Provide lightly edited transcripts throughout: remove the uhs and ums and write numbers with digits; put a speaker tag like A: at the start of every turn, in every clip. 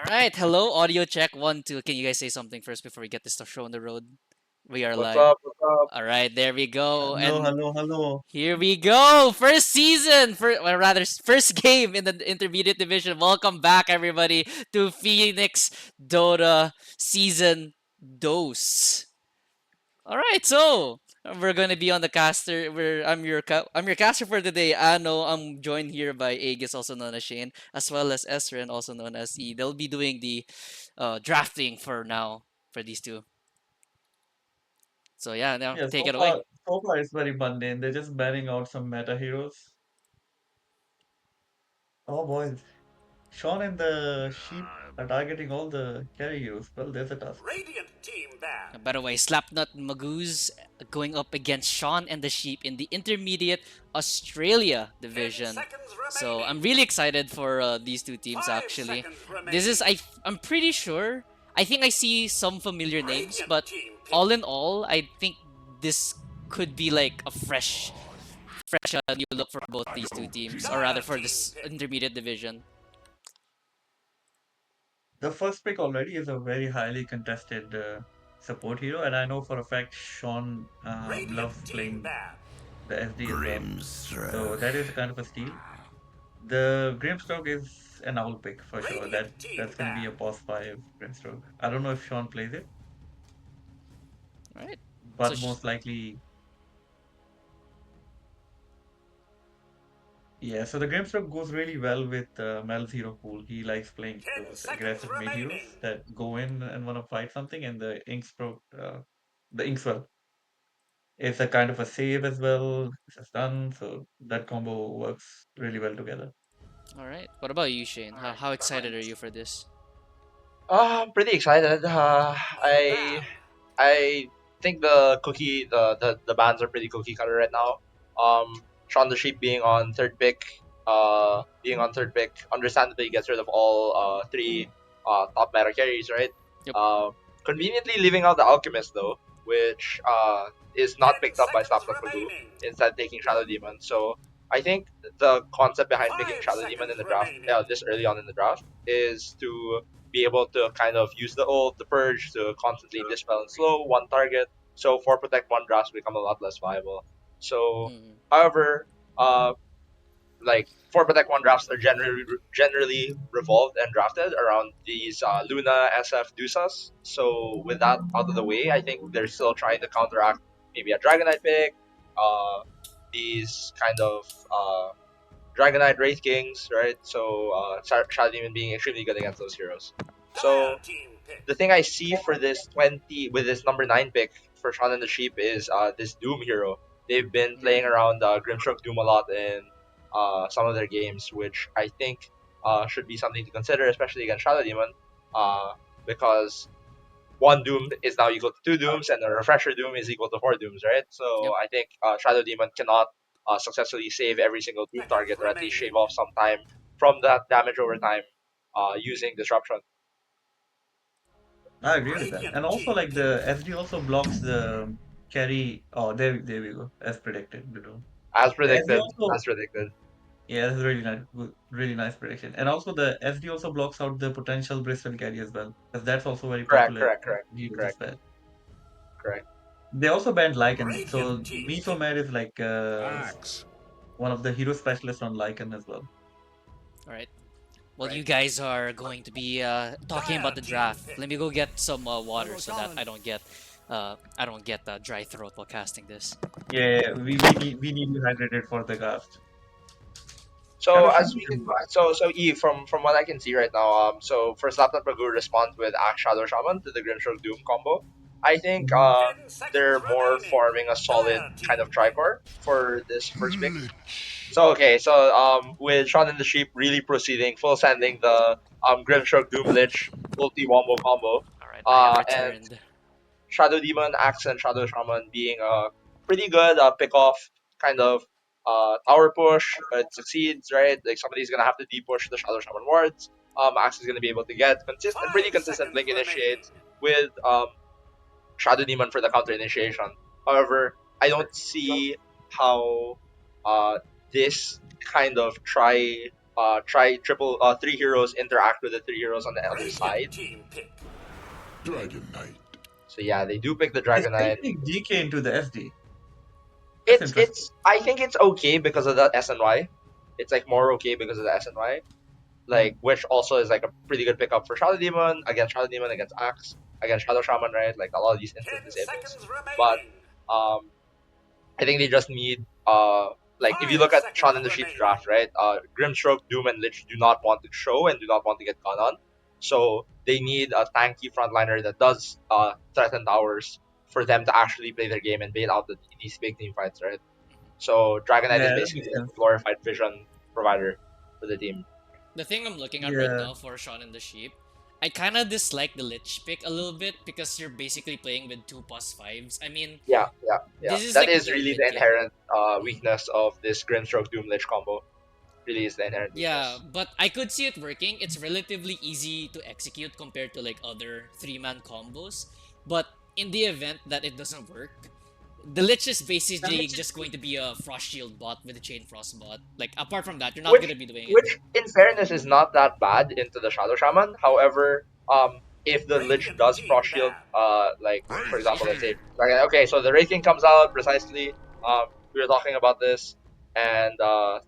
A: Alright, hello, audio check 1, 2. Can you guys say something first before we get this show on the road? We are
B: What's
A: live.
B: up? What's up?
A: Alright, there we go.
C: Hello,
A: And
C: hello, hello.
A: here we go. First season, or rather, first game in the intermediate division. Welcome back, everybody, to Phoenix Dota Season Dose. All right, so we're gonna be on the caster. I'm your caster for today. Ano, I'm joined here by Aegis, also known as Shane, as well as Esren, also known as E. They'll be doing the drafting for now for these two. So yeah, now
C: Yeah,
A: take
C: so
A: it away.
C: far, so far it's very mundane. They're just banning out some meta heroes. Oh boy, Sean and the sheep are targeting all the carry heroes. Well, there's a task.
A: By the way, Slapnut Magoo's going up against Sean and the Sheep in the intermediate Australia division. So I'm really excited for these two teams. Actually, this is I'm pretty sure. I think I see some familiar names, but all in all, I think this could be like a fresh new look for both these two teams, or rather for this intermediate division.
C: The first pick already is a very highly contested support hero, and I know for a fact Sean loves playing the SD as well. So that is kind of a steal. The Grimstroke is an owl pick for sure. That's gonna be a boss 5 Grimstroke. I don't know if Sean plays it,
A: All right. So
C: but most likely. Yeah, so the Grimstroke goes really well with Mel's hero pool. He likes playing those aggressive mid heroes that go in and want to fight something, and the Inkswell is a kind of a save as well. It's a stun, so that combo works really well together.
A: all right. What about you, Shane? How excited are you for this?
B: I'm pretty excited. I think the bands are pretty cookie cutter right now. Sean the Sheep being on third pick, understandably gets rid of all three top meta carries, right?
A: Yep.
B: Uh, Conveniently leaving out the Alchemist though, which is not picked up by Slapnut Magoo, instead taking Shadow Demon. So I think the concept behind picking Shadow Demon in the draft, this early on in the draft, is to be able to kind of use the ult, the purge to constantly dispel and slow one target. So for protect one drafts become a lot less viable. So,
A: Mm,
B: however, uh, like for protect one drafts are generally revolved and drafted around these Luna SF Dusas. So with that out of the way, I think they're still trying to counteract maybe a Dragonite pick, uh, these kind of Dragonite Wraith Kings, right? So Shadow Demon being extremely good against those heroes. So the thing I see for this 20 with this number 9 pick for Shaun and the Sheep is this Doom hero. They've been playing around Grimstroke Doom a lot in some of their games, which I think should be something to consider, especially against Shadow Demon, because one Doom is now equal to two Dooms, and a Refresher Doom is equal to four Dooms, right? So
A: yep.
B: I think Shadow Demon cannot successfully save every single Doom target, or at least shave off some time from that damage over time using Disruption.
C: I agree with that. And also, like the SD also blocks the carry. Oh, there we go, as predicted. You know.
B: As
C: The SD
B: predicted,
C: also,
B: as predicted.
C: yeah, that's really nice, really nice prediction. And also, the SD also blocks out the potential Bristol carry as well, because that's also very
B: Correct,
C: popular
B: correct, correct,
C: hero to
B: correct,
C: spell.
B: correct.
C: They also banned Lycan, so Misomed is like one of the hero specialists on Lycan as well.
A: All right. Well, you guys are going to be talking about the draft. Let me go get some water so that I don't get dry throat while casting this.
C: Yeah, we need you hydrated for the cast.
B: So
C: Shadow
B: as
C: Shaman
B: we can,
C: can
B: so E from what I can see right now, so for Slapnut Magoo responds with Axe Shadow Shaman to the Grimstroke Doom combo. I think
C: Mhm.
B: they're more forming a solid kind of tricore for this first pick. So okay, so with Shaun and the Sheep really proceeding, full sending the Grimstroke Doom Lich ulti wombo combo,
A: All right, I have
B: and
A: returned.
B: Shadow Demon, Axe, and Shadow Shaman being a pretty good pick off kind of tower push. It succeeds, right? Like somebody's gonna have to push the Shadow Shaman wards. Axe is gonna be able to get consistent, pretty consistent blink initiates with Shadow Demon for the counter initiation. However, I don't see how uh, this kind of try try three heroes interact with the three heroes on the other side.
D: Dragon Knight.
B: So yeah, they do pick the
C: They
B: Dragon
C: still
B: Knight.
C: take DK into the SD. That's interesting.
B: It's I think it's okay because of the SNY. It's like more okay because of the SNY. Like, which also is like a pretty good pickup for Shadow Demon, against Axe, against Shadow Shaman, right? Like a lot of these instant disables. But I think they just need like if you look at Shaun and the Sheep's draft, right? Grimstroke, Doom, and Lich do not want to show and do not want to get gone on. So they need a tanky frontliner that does threaten towers for them to actually play their game and bait out these big team fights, right? So Dragonite is
C: Yeah, that
B: basically
C: makes
B: like
C: sense.
B: a glorified vision provider for the team.
A: The thing I'm looking at right
C: Yeah,
A: now for Shaun and the Sheep, I kind of dislike the Lich pick a little bit because you're basically playing with 2+5s. I mean,
B: Yeah.
A: this is
B: That
A: like
B: is
A: the
B: really
A: mid
B: the
A: game.
B: inherent weakness of this Grimstroke Doom Lich combo. Really is the inherent
A: Yeah,
B: weakness.
A: but I could see it working. It's relatively easy to execute compared to like other three-man combos. But in the event that it doesn't work, the Lich is basically just going to be a Frost Shield bot with a Chain Frost bot. Like, apart from that, you're not
B: which
A: gonna be doing anything.
B: which in fairness is not that bad into the Shadow Shaman. However, if the Lich does Frost Shield, like for example, let's say okay, so the Wraith King comes out precisely. We were talking about this, and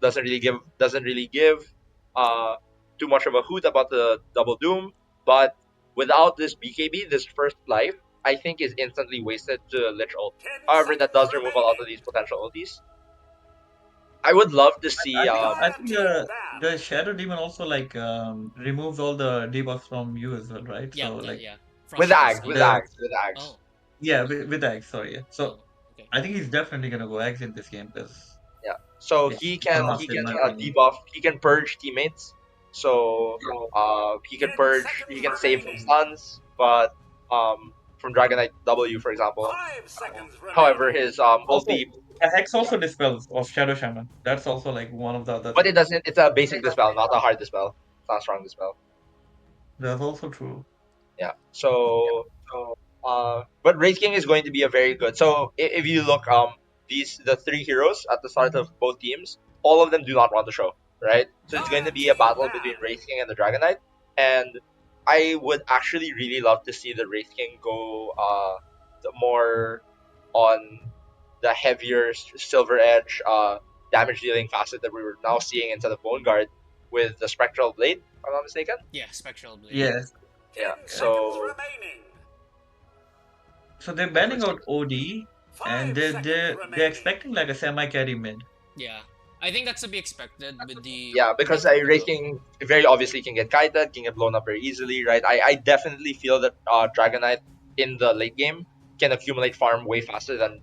B: doesn't really give uh too much of a hoot about the double doom, but without this BKB, this first life, I think is instantly wasted to Lich ult. However, that does remove a lot of these potential ultis. I would love to see
C: I think the Shadow Demon also like removes all the debuffs from you as well, right?
A: Yeah,
C: So like
A: yeah. Frost
B: with
A: Shield is
B: Ags,
A: gone.
C: the
B: with Ags.
A: Oh,
C: yeah with Axe, sorry. Yeah. So
A: oh, okay.
C: I think he's definitely gonna go Axe in this game because
B: Yeah. So
C: yeah, it's a must
B: he
C: in
B: can
C: my opinion.
B: debuff. He can purge teammates. So he can save from stuns, but from Dragonite W for example. However, his
C: Also,
B: ulti,
C: Hex also dispels of Shadow Shaman. That's also like one of the other
B: but it
C: things.
B: doesn't. It's a basic dispel, not a hard dispel. It's not a strong dispel.
C: That's also true.
B: Yeah. So but Wraith King is going to be a very good. So if you look, the three heroes at the start of both teams, all of them do not want to show, right? So it's going to be a battle between Wraith King and the Dragon Knight, and I would actually really love to see the Wraith King go more on the heavier Silver Edge damage dealing facet that we were now seeing instead of Bone Guard with the Spectral Blade, if I'm not mistaken.
A: Yeah, Spectral Blade.
C: Yes.
B: Yeah.
C: Yeah.
B: So
C: So they're
B: I
C: banning
B: foresee.
C: out OD and they're expecting like a semi carry mid.
A: Yeah. I think that's to be expected with the
B: Yeah, because
A: Wraith
B: I
A: King
B: Wraith
A: pickup.
B: King very obviously can get kited, can get blown up very easily, right? I definitely feel that Dragonite in the late game can accumulate farm way faster than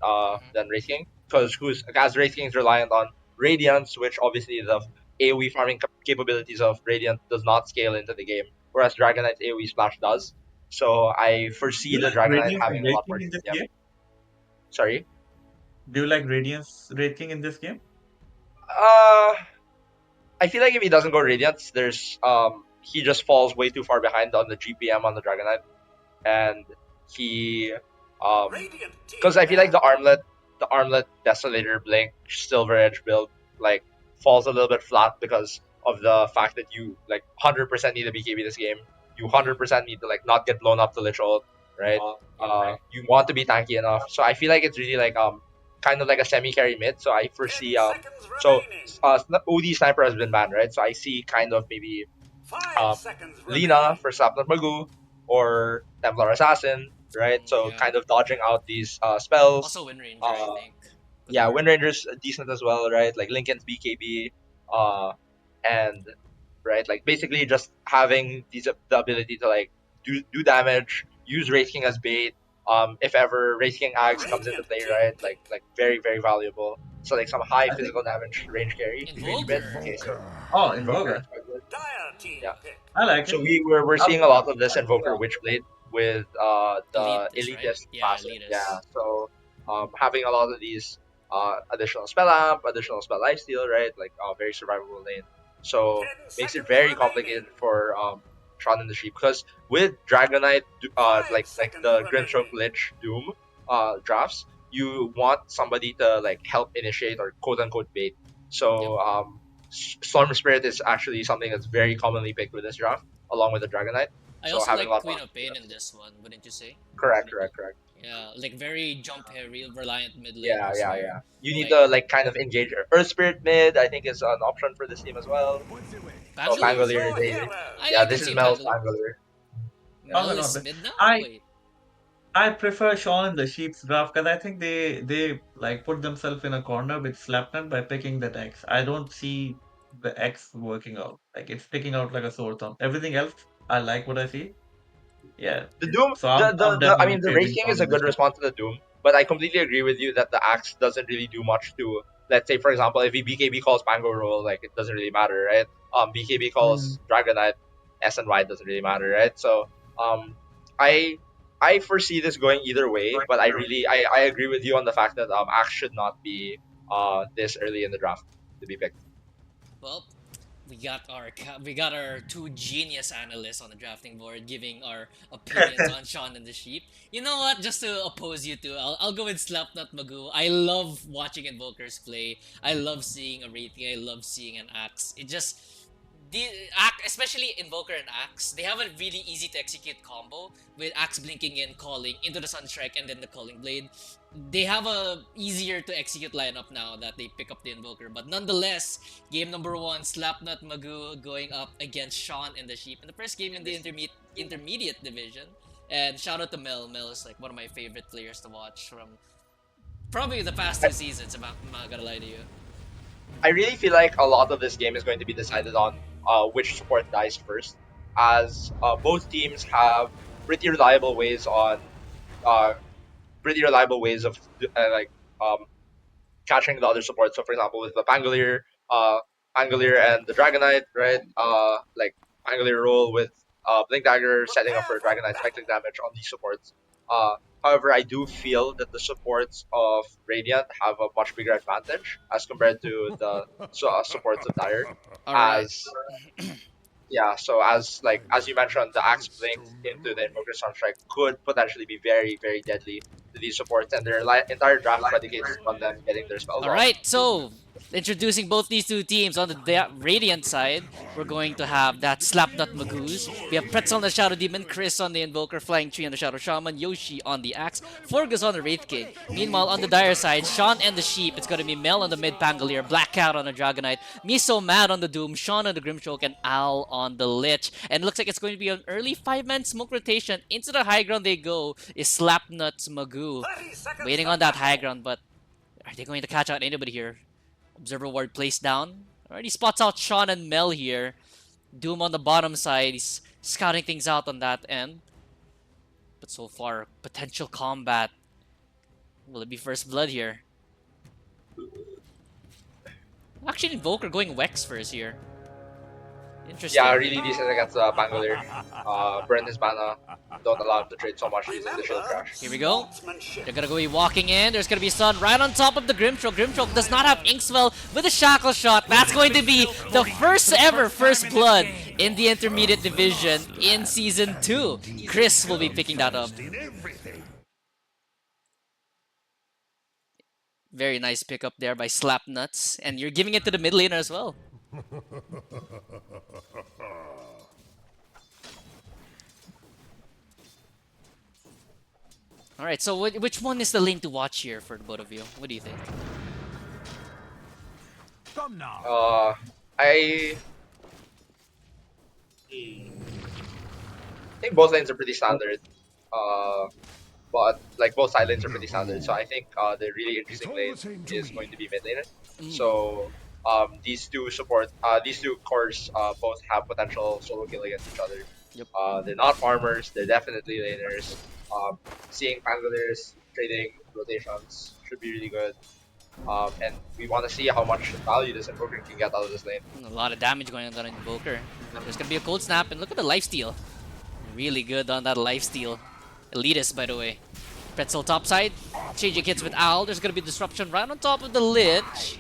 B: Wraith King, because as Wraith King is reliant on Radiance, which obviously the AoE farming capabilities of Radiant does not scale into the game, whereas Dragonite's AoE splash does. So I
C: Do
B: foresee
C: you
B: the
C: like
B: Dragonite
C: Radiance
B: having
C: and
B: a lot
C: Rating
B: more.
C: in this
B: Yeah,
C: game?
B: sorry.
C: Do you like Radiance Rating in this game?
B: Uh, I feel like if he doesn't go Radiance, there's he just falls way too far behind on the GPM on the Dragonite, and he because I feel like the armlet Desolator Blink Silver Edge build like falls a little bit flat because of the fact that you like 100% need a BKB this game. You
A: Yeah.
B: 100% need to like not get blown up to Lich ult, right?
A: Yep.
B: You want to be tanky enough. So I feel like it's really like kind of like a semi carry mid. So I foresee OD sniper has been banned, right? So I see kind of maybe um Lina for Slapnut Magoo or Templar Assassin, right? So
A: Yeah.
B: kind of dodging out these spells.
A: Also Wind Ranger, I
B: Uh,
A: think, could
B: yeah,
A: work.
B: Wind Ranger's decent as well, right? Like Lincoln's BKB, uh, and right, like basically just having the ability to like do damage, use Wraith King as bait. If ever Wraith King Axe comes into play, right? Like very very valuable. So like some high
C: I think
B: physical damage range mid.
A: Invoker.
B: Okay, so
C: oh
B: Invoker
C: Invoker.
B: is quite good. Yeah.
C: I like
B: So
C: it.
B: we're
C: I'll
B: seeing a
C: pick it
B: lot
C: up.
B: of this Invoker Witchblade with the
A: Elitist, right?
B: elitist
A: Yeah,
B: facet. Yeah.
A: Elitist.
B: So having a lot of these additional spell amp, additional spell lifesteal, right? Like very survivable lane. So makes it very complicated for Shaun and the Sheep because with Dragonite like the Grimstroke Lich Doom drafts, you want somebody to like help initiate or quote unquote bait.
A: Yep.
B: So Storm Spirit is actually something that's very commonly picked with this draft, along with the Dragon Knight.
A: I
B: So
A: also
B: having a
A: like
B: lot
A: Queen
B: more.
A: of Pain in this one, wouldn't you say?
B: Correct, correct, correct.
A: Yeah, like very jump heavy, reliant mid
B: Yeah,
A: laners
B: yeah,
A: here.
B: yeah. You need
A: Like
B: to like kind of engage Earth Spirit mid. I think is an option for this team as well. So
A: Pangolier.
B: Pangolier,
A: I
B: yeah,
A: can
B: this is
A: see
B: Mel's
A: Pangolier.
B: Pangolier. Yeah.
A: Mel
C: Probably not.
A: is
C: But
A: mid now?
C: I
A: Wait.
C: I prefer Sean in the Sheep's draft because I think they like put themselves in a corner with Slapnut by picking that X. I don't see the X working out. Like it's sticking out like a sore thumb. Everything else, I like what I see. Yeah.
B: The Doom,
C: So I'm
B: I
C: definitely
B: mean, the Wraith
C: favoring
B: King
C: Sean
B: is
C: in
B: a
C: this
B: good
C: draft.
B: response to the Doom, but I completely agree with you that the Axe doesn't really do much to, let's say, for example, if BKB calls Mango Roll, like, it doesn't really matter, right? BKB
C: Mm.
B: calls Dragonite, S and Y doesn't really matter, right? So, I, I foresee this going either way, but I agree with you on the fact that, Axe should not be, this early in the draft to be picked.
A: Well, we got our two genius analysts on the drafting board giving our opinions on Sean and the Sheep. You know what? Just to oppose you two, I'll go with Slapnut Magoo. I love watching Invokers play. I love seeing a rating. I love seeing an Axe. It just the especially Invoker and Axe, they have a really easy to execute combo with Axe blinking in, calling into the Sunstrike, and then the Calling Blade. They have a easier to execute lineup now that they pick up the Invoker. But nonetheless, game number one, Slapnut Magoo going up against Sean and the Sheep in the first game in the intermediate division. And shout out to Mel. Mel is like one of my favorite players to watch from probably the past two seasons. I'm not gonna lie to you.
B: I really feel like a lot of this game is going to be decided on which support dies first, as both teams have pretty reliable ways on uh, pretty reliable ways of like um, catching the other support. So, for example, with the Pangolier and the Dragonite, right? Like Pangolier roll with Blink Dagger, setting up for Dragonite cyclic damage on these supports. Uh, However, I do feel that the supports of Radiant have a much bigger advantage as compared to the supports of Dire,
A: All right.
B: as yeah, so as you mentioned, the Axe Blink into the Invoker Sunstrike could potentially be very, very deadly to these supports, and their entire draft predicates on them getting their spells
A: All
B: off.
A: right, so introducing both these two teams on the Radiant side, we're going to have that Slapnut Magoos. We have Pretzel on the Shadow Demon, Chris on the Invoker, Flying Tree on the Shadow Shaman, Yoshi on the Axe, Forgus on the Wraith King. Meanwhile, on the Dire side, Sean and the Sheep, it's going to be Mel on the mid Pangolier, Blackout on the Dragonite, Miso Mad on the Doom, Sean on the Grimstroke, and Al on the Lich. And it looks like it's going to be an early 5-man smoke rotation. Into the high ground they go is Slapnut Magoo. Waiting on that high ground, but are they going to catch out anybody here? Observer Ward placed down. Already spots out Sean and Mel here. Doom on the bottom side. He's scouting things out on that end. But so far, potential combat. Will it be first blood here? Actually, Invoker going Wex first here. Interesting.
B: Yeah, really decent against Pangolier. Burn his mana, don't allow him to trade so much using the Shield Crash.
A: Here we go. They're gonna go be walking in. There's gonna be Sun right on top of the Grimstroke. Grimstroke does not have Inkswell with a Shackle Shot. That's going to be the first ever first blood in the intermediate division in Season 2. Chris will be picking that up. Very nice pickup there by Slapnuts. And you're giving it to the mid laner as well. Alright, so which one is the lane to watch here for the both of you? What do you think?
B: I think both lanes are pretty standard. But like both side lanes are pretty standard. So I think the really interesting lane is going to be mid laner. So these two cores both have potential solo kill against each other.
A: Yep.
B: They're not farmers. They're definitely laners. Seeing Pangoliers trading rotations should be really good. And we want to see how much value this Invoker can get out of this lane.
A: A lot of damage going on in Invoker. There's gonna be a cold snap, and look at the lifesteal. Really good on that lifesteal. Elitist, by the way. Pretzel topside. Changing hits with Owl. There's gonna be disruption right on top of the Lich.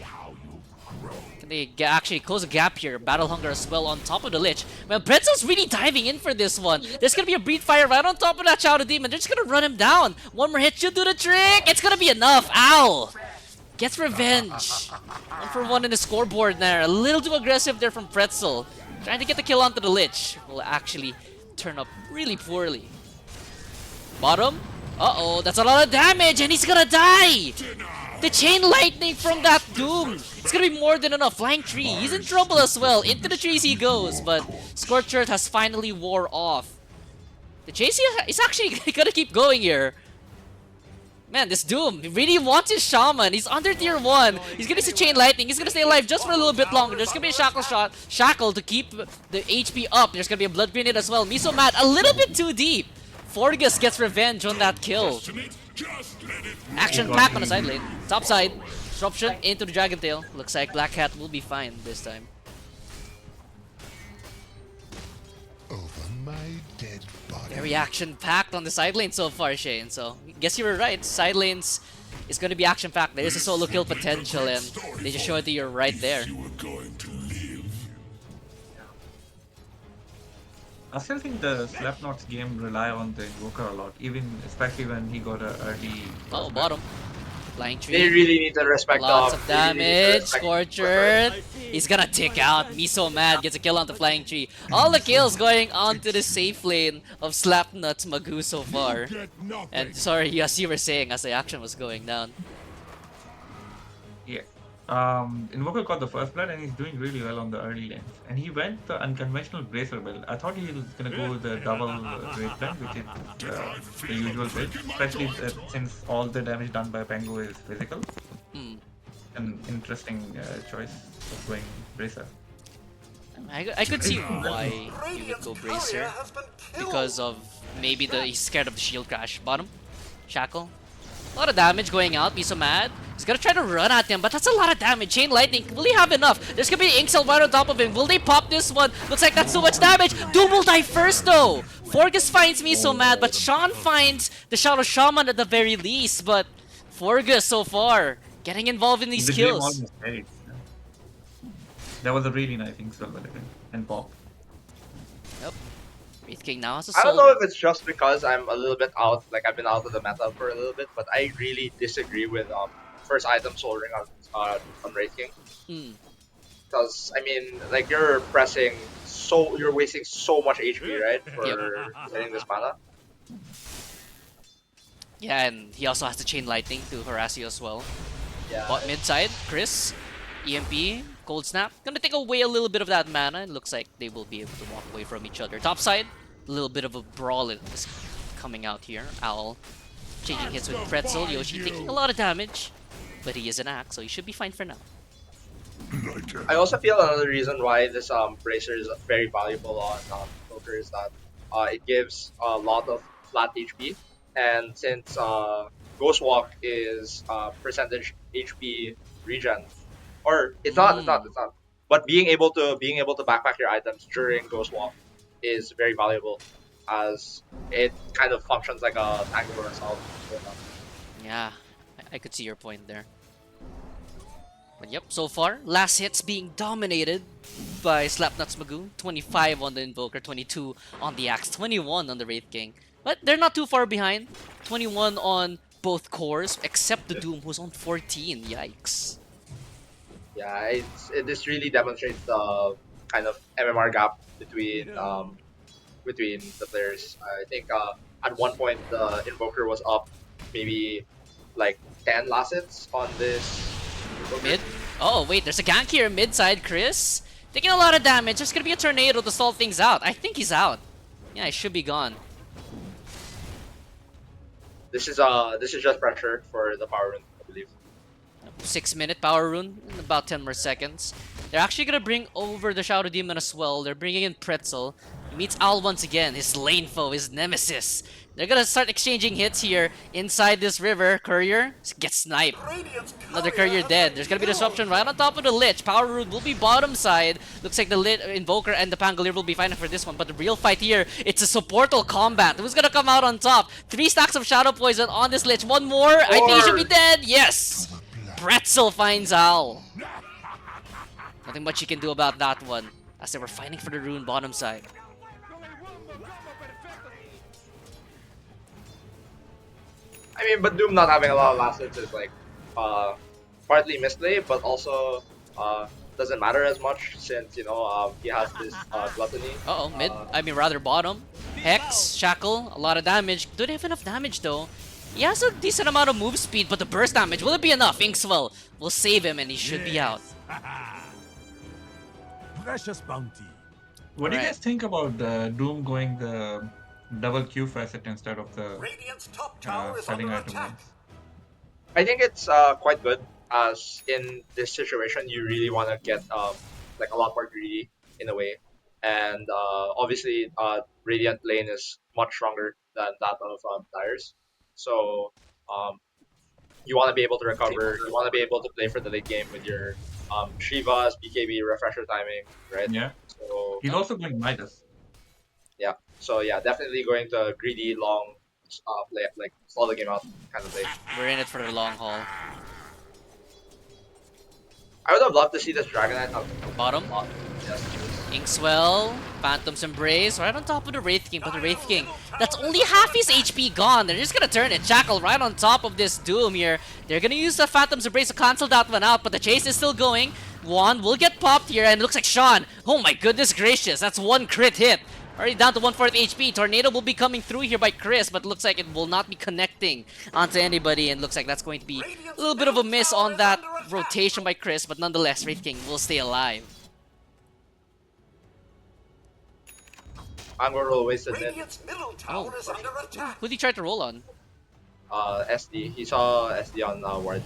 A: Can they actually close a gap here? Battle Hunger as well on top of the Lich. Well, Pretzel's really diving in for this one. There's gonna be a Breed Fire right on top of that Shadow Demon. They're just gonna run him down. One more hit should do the trick. It's gonna be enough. Owl Gets revenge. 1-for-1 in the scoreboard there. A little too aggressive there from Pretzel. Trying to get the kill onto the Lich. Will actually turn up really poorly. Bottom. Uh-oh, that's a lot of damage and he's gonna die! The chain lightning from that Doom. It's gonna be more than enough. Flying tree. He's in trouble as well. Into the trees he goes, but Scorcher has finally wore off. The chase is actually gonna keep going here. Man, this Doom really wants his Shaman. He's under tier 1. He's gonna see Chain Lightning. He's gonna stay alive just for a little bit longer. There's gonna be a Shackle to keep the HP up. There's gonna be a Blood Grenade as well. Miso mad, a little bit too deep. Forgus gets revenge on that kill. Action pack on the side lane. Top side. Disruption into the Dragon Tail. Looks like Black Cat will be fine this time.
D: Over my dead body.
A: Very action-packed on the side lane so far, Shane. So, guess you were right. Side lanes is going to be action-packed. There is a solo kill potential, and they just show it to you right there.
D: You were going to live.
C: I still think the Slapnut's game rely on the Invoker a lot, even especially when he got a early.
A: Oh, bottom. Flying tree.
B: They really need to respect
A: Lots
B: off.
A: of damage. Scorcher. He's gonna tick out. Miso mad. Gets a kill onto Flying Tree. All the kills going onto the safe lane of Slapnut Magoo so far.
D: Get nothing.
A: And sorry, as you were saying, as the action was going down.
C: Yeah. Invoker got the first blood and he's doing really well on the early lanes. And he went the unconventional Bracer build. I thought he was gonna go with the double Great Blend, which is the usual build, especially since all the damage done by Pengu is physical. An interesting choice of going Bracer.
A: I could see why he would go Bracer. Because of maybe he's scared of the shield crash. Bottom. Shackle. A lot of damage going out. Miso mad. He's gonna try to run at him, but that's a lot of damage. Chain Lightning, will he have enough? There's gonna be Ink Cell right on top of him. Will they pop this one? Looks like that's too much damage. Doom will die first though. Forgus finds Miso mad, but Sean finds the Shadow Shaman at the very least. But Forgus so far getting involved in these
C: The
A: kills.
C: game almost died. That was a really nice Ink Cell and pop.
A: Yep. Wraith King now has a
B: I don't
A: soul.
B: know if it's just because I'm a little bit out, like I've been out of the meta for a little bit, but I really disagree with first item Soul Ring on Wraith King. Because I mean, like you're wasting so much HP, right, for getting this mana.
A: Yeah, and he also has the Chain Lightning to harass you as well.
B: Yeah.
A: Bot mid side, Chris, EMP, Cold Snap. Gonna take away a little bit of that mana. It looks like they will be able to walk away from each other. Top side, a little bit of a brawl is coming out here. Owl changing hits with Pretzel. Yoshi taking a lot of damage, but he is an axe, so he should be fine for now.
B: I also feel another reason why this bracer is very valuable on Joker is that it gives a lot of flat HP, and since Ghost Walk is percentage HP regen, or it's not. But being able to backpack your items during Ghost Walk is very valuable, as it kind of functions like a tank for assault.
A: Yeah, I could see your point there. But yep, so far, last hits being dominated by Slapnut Magoo. 25 on the Invoker, 22 on the Axe, 21 on the Wraith King. But they're not too far behind. 21 on both cores, except the Doom, who's on 14. Yikes.
B: Yeah, this really demonstrates the kind of MMR gap between the players. I think at one point the Invoker was up maybe like 10 last hits on this Invoker.
A: Mid? Oh, wait, there's a gank here mid side, Chris. Taking a lot of damage. There's gonna be a tornado to stall things out. I think he's out. Yeah, he should be gone.
B: This is just pressure for the power rune, I believe.
A: 6-minute power rune in about 10 more seconds. They're actually gonna bring over the Shadow Demon as well. They're bringing in Pretzel. He meets Owl once again, his lane foe, his nemesis. They're gonna start exchanging hits here inside this river. Courier gets sniped. Another Courier dead. There's gonna be disruption right on top of the Lich. Power Rune will be bottom side. Looks like the Invoker and the Pangolier will be fighting for this one. But the real fight here, it's a supportal combat. Who's gonna come out on top? 3 stacks of Shadow Poison on this Lich. One more. I think he should be dead. Yes! Pretzel finds Owl. Nothing much you can do about that one, as they were fighting for the rune bottom side.
B: I mean, but Doom not having a lot of last hits is like partly misplay, but also doesn't matter as much since he has this gluttony.
A: Uh-oh, mid. I mean, rather bottom. Hex, Shackle, a lot of damage. Do they have enough damage, though? He has a decent amount of move speed, but the burst damage, will it be enough? Inkswell will save him, and he should be out.
E: Precious bounty.
C: What do you
A: Alright.
C: guys think about Doom going the double Q facet instead of the selling item ones?
B: I think it's quite good as in this situation you really want to get like a lot more greedy in a way, and obviously Radiant lane is much stronger than that of Dyer's, so um, you want to be able to recover, you want to be able to play for the late game with your Shivas, BKB, refresher timing, right?
C: Yeah.
B: So
C: He's also going Midas.
B: yeah, so yeah, definitely going to greedy long play, like slow the game out kind of play.
A: We're in it for the long haul.
B: I would have loved to see this Dragonite out
A: Bottom.
B: Yes.
A: Inkswell, Phantom's Embrace, right on top of the Wraith King, but the Wraith King, that's only half his HP gone. They're just gonna turn it. Shackle right on top of this Doom here. They're gonna use the Phantom's Embrace to cancel that one out, but the chase is still going. One will get popped here, and it looks like Sean. Oh my goodness gracious, that's one crit hit. Already down to 1/4 HP. Tornado will be coming through here by Chris, but looks like it will not be connecting onto anybody, and looks like that's going to be a little bit of a miss on that rotation by Chris, but nonetheless, Wraith King will stay alive.
B: Angoro wasted mid.
A: Oh, who did he try to roll on?
B: SD. He saw SD on ward,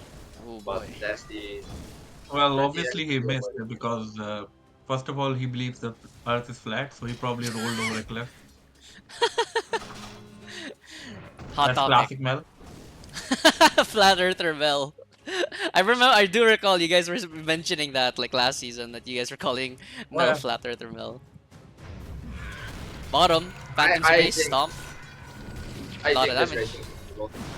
A: Oh
B: but
A: boy.
B: the SD.
C: Well,
B: Yeah,
C: obviously he missed because first of all he believes the Earth is flat, so he probably rolled over a cliff.
A: Hot
C: That's
A: topic.
C: classic Mel.
A: Flat Earther Mel. I do recall you guys were mentioning that like last season that you guys were calling Mel
C: Yeah.
A: Flat Earther Mel. Bottom, Phantom
B: I
A: Space,
B: think-
A: Stomp.
B: I
A: Lot
B: think
A: of
B: this
A: damage.
B: rating.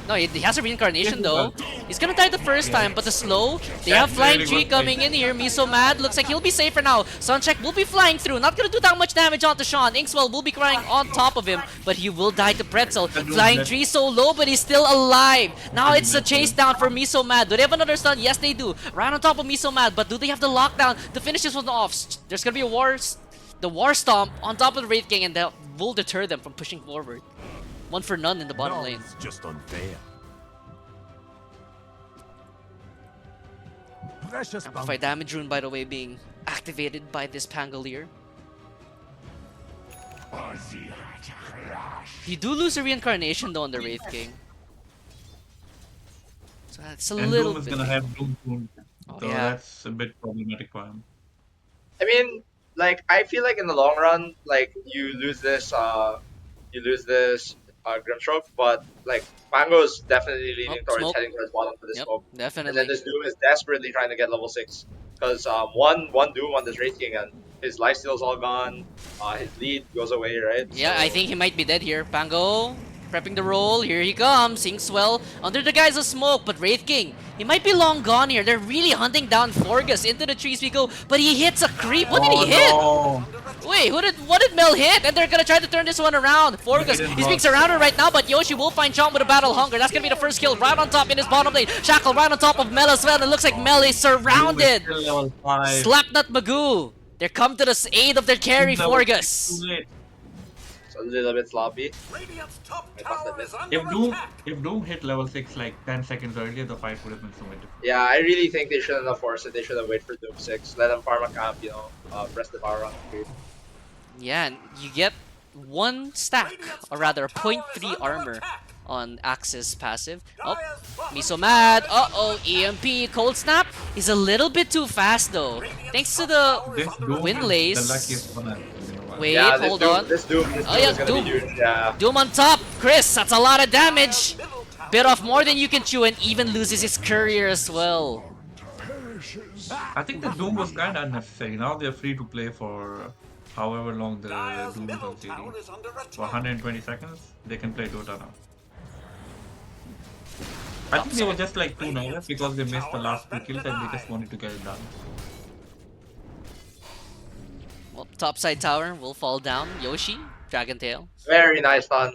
A: No, he has a reincarnation though. He's gonna die the first
C: Yeah.
A: time, but the slow, they
C: That's
A: have Flying
C: really
A: Tree
C: good
A: coming
C: fight.
A: in here. Miso mad, looks like he'll be safe for now. Suncheck will be flying through, not gonna do that much damage onto Sean. Inkswell will be crying on top of him, but he will die to Pretzel. Flying Tree so low, but he's still alive. Now it's a chase down for Miso Mad. Do they have another stun? Yes, they do. Right on top of Miso Mad, but do they have the lockdown to finish this one off? There's gonna be a the War Stomp on top of the Wraith King, and that will deter them from pushing forward. One for none in the bottom lane.
E: It's just unfair. Precious
A: Amplify
E: bounty.
A: damage rune, by the way, being activated by this Pangolier. You do lose a reincarnation though on the Wraith King. So that's a
C: And
A: little
C: Doom is
A: bit.
C: gonna have Doom soon.
A: Oh,
C: So
A: yeah.
C: that's a bit problematic for him.
B: I mean, like I feel like in the long run, like you lose this Grimstroke, but like Mango's definitely leaning
A: Oh,
B: towards
A: smoke.
B: heading towards bottom for this
A: Yep,
B: smoke. And
A: definitely.
B: then this Doom is desperately trying to get level 6. Because one Doom on this Wraith King and his lifesteal's all gone, his lead goes away, right?
A: Yeah,
B: So-
A: I think he might be dead here. Pango prepping the roll. Here he comes. Inkswell under the guise of smoke, but Wraith King, he might be long gone here. They're really hunting down Forgus. Into the trees we go, but he hits a creep. What did he hit?
C: No.
A: Wait, what did Mel hit? And they're gonna try to turn this one around. Forgus,
C: didn't
A: he's being
C: block.
A: surrounded right now, but Yoshi will find Sean with a battle hunger. That's gonna be the first kill right on top in his bottom lane. Shackle right on top of Mel as well. It looks like Mel is surrounded.
C: Doom is still level 5.
A: Slapnut Magoo. They're come to the aid of their carry,
C: Level
A: Forgus.
C: 6 too late.
B: It's a little bit sloppy.
C: If Doom hit level 6 like 10 seconds earlier, the fight would have been so much different.
B: Yeah, I really think they shouldn't have forced it. They should have waited for Doom 6. Let them farm a camp, press the power on the creep.
A: Yeah, and you get one stack, or rather 0.3 armor on Axe's passive. Oh, Miso mad. Uh-oh, EMP, Cold Snap. He's a little bit too fast though. Thanks to the
C: This Doom
A: Wind
C: is
A: Lace.
C: the luckiest one.
A: Wait,
B: Yeah, this
A: hold
B: Doom,
A: on.
B: This Doom
A: Oh, yeah,
B: is gonna
A: Doom.
B: be huge. Yeah.
A: Doom on top. Chris, that's a lot of damage. Bit off more than you can chew and even loses his courier as well.
C: I think the Doom was kind of unnecessary. Now they're free to play for however long the Doom is on series. For 120 seconds, they can play Dota now. I think they were just like too nervous because they missed the last 2 kills and they just wanted to get it done.
A: Well, topside tower will fall down. Yoshi, Dragon Tail.
B: Very nice stun.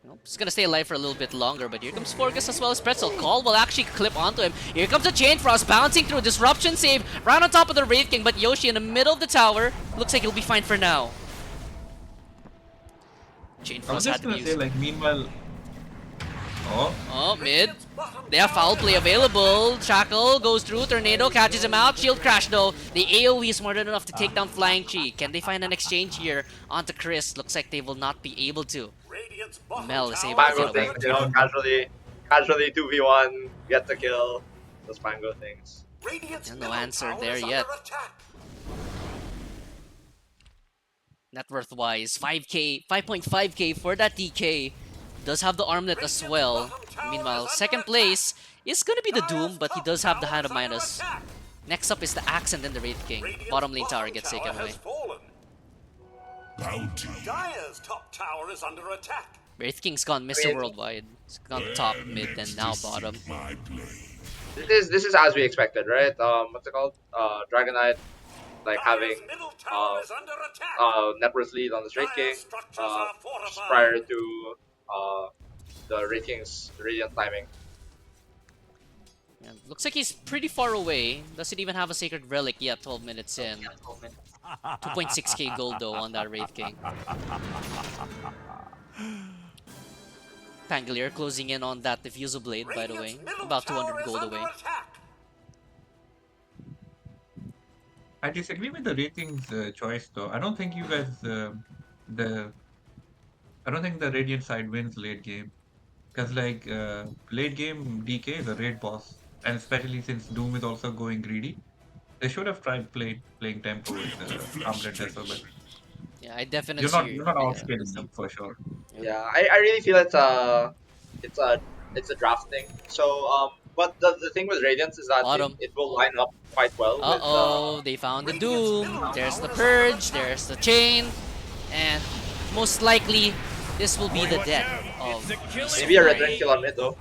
A: Nope, he's gonna stay alive for a little bit longer, but here comes Forgus as well as Pretzel. Call will actually clip onto him. Here comes the Chain Frost bouncing through. Disruption save right on top of the Wraith King, but Yoshi in the middle of the tower. Looks like he'll be fine for now. Chain
C: I was
A: Frost had
C: just
A: to be
C: gonna say,
A: used.
C: like, meanwhile. Oh,
A: Oh, mid. They have foul play available. Shackle goes through. Tornado catches him out. Shield crash though. The AoE is more than enough to take down Flying Chi. Can they find an exchange here onto Chris? Looks like they will not be able to. Mel is able to
B: Pango
A: get away.
B: things, you know, casually 2v1, get the kill. Those Pango things.
A: And no answer there yet. Net worth wise, 5k, 5.5k for that DK. Does have the armlet as well. Meanwhile, second place is gonna be the Doom, but he does have the Hand of Midas. Next up is the Axe and then the Wraith King. Bottom lane tower gets taken away.
D: Bounty.
F: Dire's top tower is under attack.
A: Wraith King's gone Mr. Worldwide. It's gone top, mid, and now bottom.
D: My blade.
B: This is as we expected, right? What's it called? Dragonite, like having
F: Middle tower is under attack.
B: net worth lead on the Wraith King,
F: Dire's structures are
B: just
F: fortified.
B: prior to the Wraith King's Radiant timing.
A: Yeah, looks like he's pretty far away. Doesn't even have a Sacred Relic yet, 12 minutes in. 2.6k gold though on that Wraith King. Pangolier closing in on that Diffusal Blade, by the way. About 200 gold away.
C: I disagree with the ratings choice though. I don't think you guys I don't think the Radiant side wins late game. Because like late game DK is a raid boss. And especially since Doom is also going greedy. They should have tried playing tempo with Armlet as well, but
A: Yeah, I definitely
C: you're not outscaling them for sure.
B: Yeah, I really feel it's a draft thing. So but the thing with Radiance is that
A: Bottom.
B: it will line up quite well with
A: Uh-oh, they found the Doom. There's the Purge, there's the Chain. And most likely, this will be the death of
B: maybe a return kill on mid though.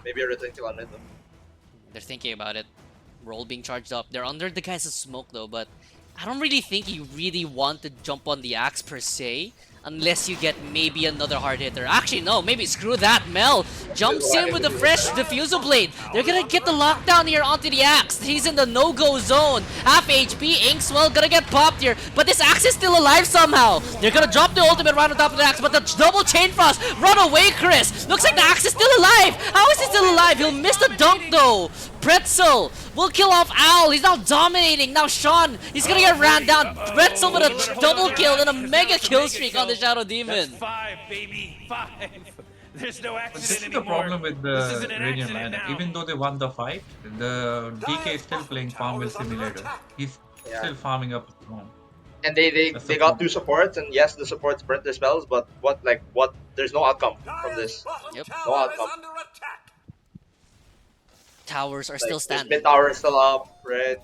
A: They're thinking about it. Roll being charged up. They're under the guise of smoke though, but I don't really think you really want to jump on the axe per se. Unless you get maybe another hard hitter. Actually, no, maybe screw that. Mel jumps in with a fresh Diffusal Blade. They're gonna get the lockdown here onto the axe. He's in the no-go zone. Half HP, Inkswell gonna get popped here. But this axe is still alive somehow. They're gonna drop the ultimate right on top of the axe, but the double Chain Frost. Run away, Chris. Looks like the axe is still alive. How is he still alive? He'll miss the dunk though. Pretzel will kill off Owl. He's now dominating. Now Sean, he's gonna get ran down. Pretzel with a double kill and a mega kill streak on the Shadow Demon.
G: That's 5, baby, 5. There's no
C: But
G: accident
C: this is the
G: anymore.
C: problem with
G: This
C: the
G: isn't an
C: Radiant
G: accident
C: lineup.
G: now.
C: Even though they won the fight, the DK is still playing Farmville Simulator. He's
B: Yeah.
C: still farming up.
B: And they
C: That's
B: they
C: the
B: got
C: problem.
B: 2 supports, and yes, the supports burnt their spells, but what there's no outcome from this.
A: Yep.
B: No outcome.
A: Towers are
B: Like,
A: still
B: this
A: standing.
B: mid tower is still up, right?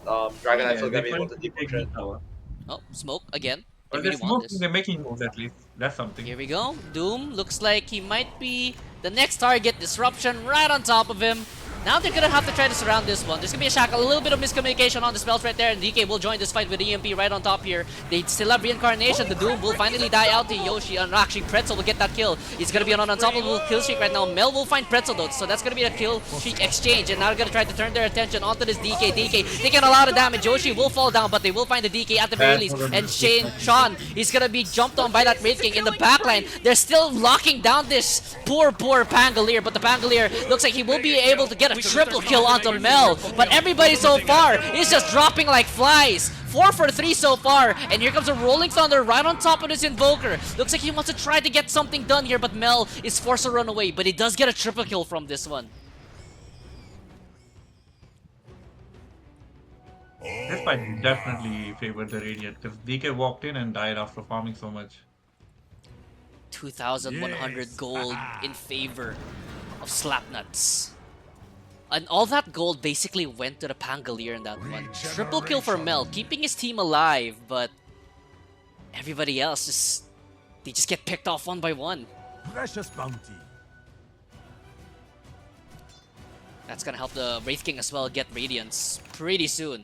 B: Dragonite's still
C: they
B: gonna be able to
C: couldn't
B: deep
C: take
B: push it.
C: the tower.
A: Oh, smoke again. They
C: But they're
A: really want this.
C: smoking, they're making moves at least. That's something.
A: Here we go. Doom looks like he might be the next target. Disruption right on top of him. Now they're gonna have to try to surround this one. There's gonna be a shackle, a little bit of miscommunication on the spells right there, and DK will join this fight with EMP right on top here. They still have reincarnation. The Doom will finally die out to Yoshi, and actually Pretzel will get that kill. He's gonna be on an unstoppable kill streak right now. Mel will find Pretzel though, so that's gonna be a kill streak exchange, and now they're gonna try to turn their attention onto this DK. DK taking a lot of damage. Yoshi will fall down, but they will find the DK at the very least. And Sean, he's gonna be jumped on by that Wraith King in the backline. They're still locking down this poor Pangolier, but the Pangolier looks like he will be able to get a triple kill onto Mel. But everybody so far is just dropping like flies. 4 for 3 so far, and here comes a Rolling Thunder right on top of this Invoker. Looks like he wants to try to get something done here, but Mel is forced to run away, but he does get a triple kill from this one.
C: This fight definitely favored the Radiant because DK walked in and died after farming so much.
A: 2,100
E: Yes.
A: gold in favor of Slapnuts. And all that gold basically went to the Pangolier in that one. Triple kill for Mel, keeping his team alive, but everybody else they just get picked off one by one.
E: Precious bounty.
A: That's gonna help the Wraith King as well get Radiance pretty soon.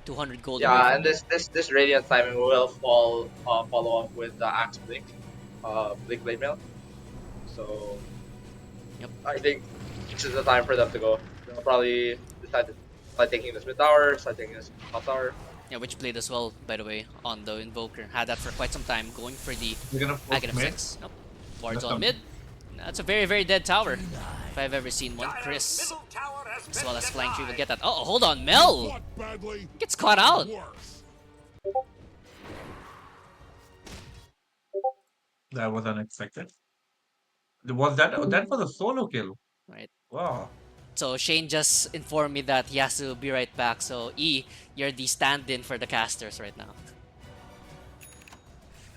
A: 200 gold. away
B: Yeah,
A: from
B: and this Radiant timing will follow up with the Axe Blink, Blink Blade Mail. So
A: Yep.
B: I think this is the time for them to go. They'll probably decide to start taking this mid tower, start taking this top tower.
A: Yeah, which played as well, by the way, on the Invoker. Had that for quite some time, going for the
C: We're gonna force
A: Aghanim
C: mid.
A: 6. Nope. Wards
C: That's
A: on
C: some-
A: mid. That's a very, very dead tower. If I've ever seen one.
F: Dire's
A: Chris,
F: middle tower has
A: as
F: been
A: well as Flying Tree, will
F: denied.
A: get that. Oh, hold on, Mel!
D: Fought badly.
A: Gets caught out.
D: Worse.
C: That was unexpected. Was that was a solo kill?
A: Right.
C: Wow.
A: So Shane just informed me that he has to be right back. So E, you're the stand-in for the casters right now.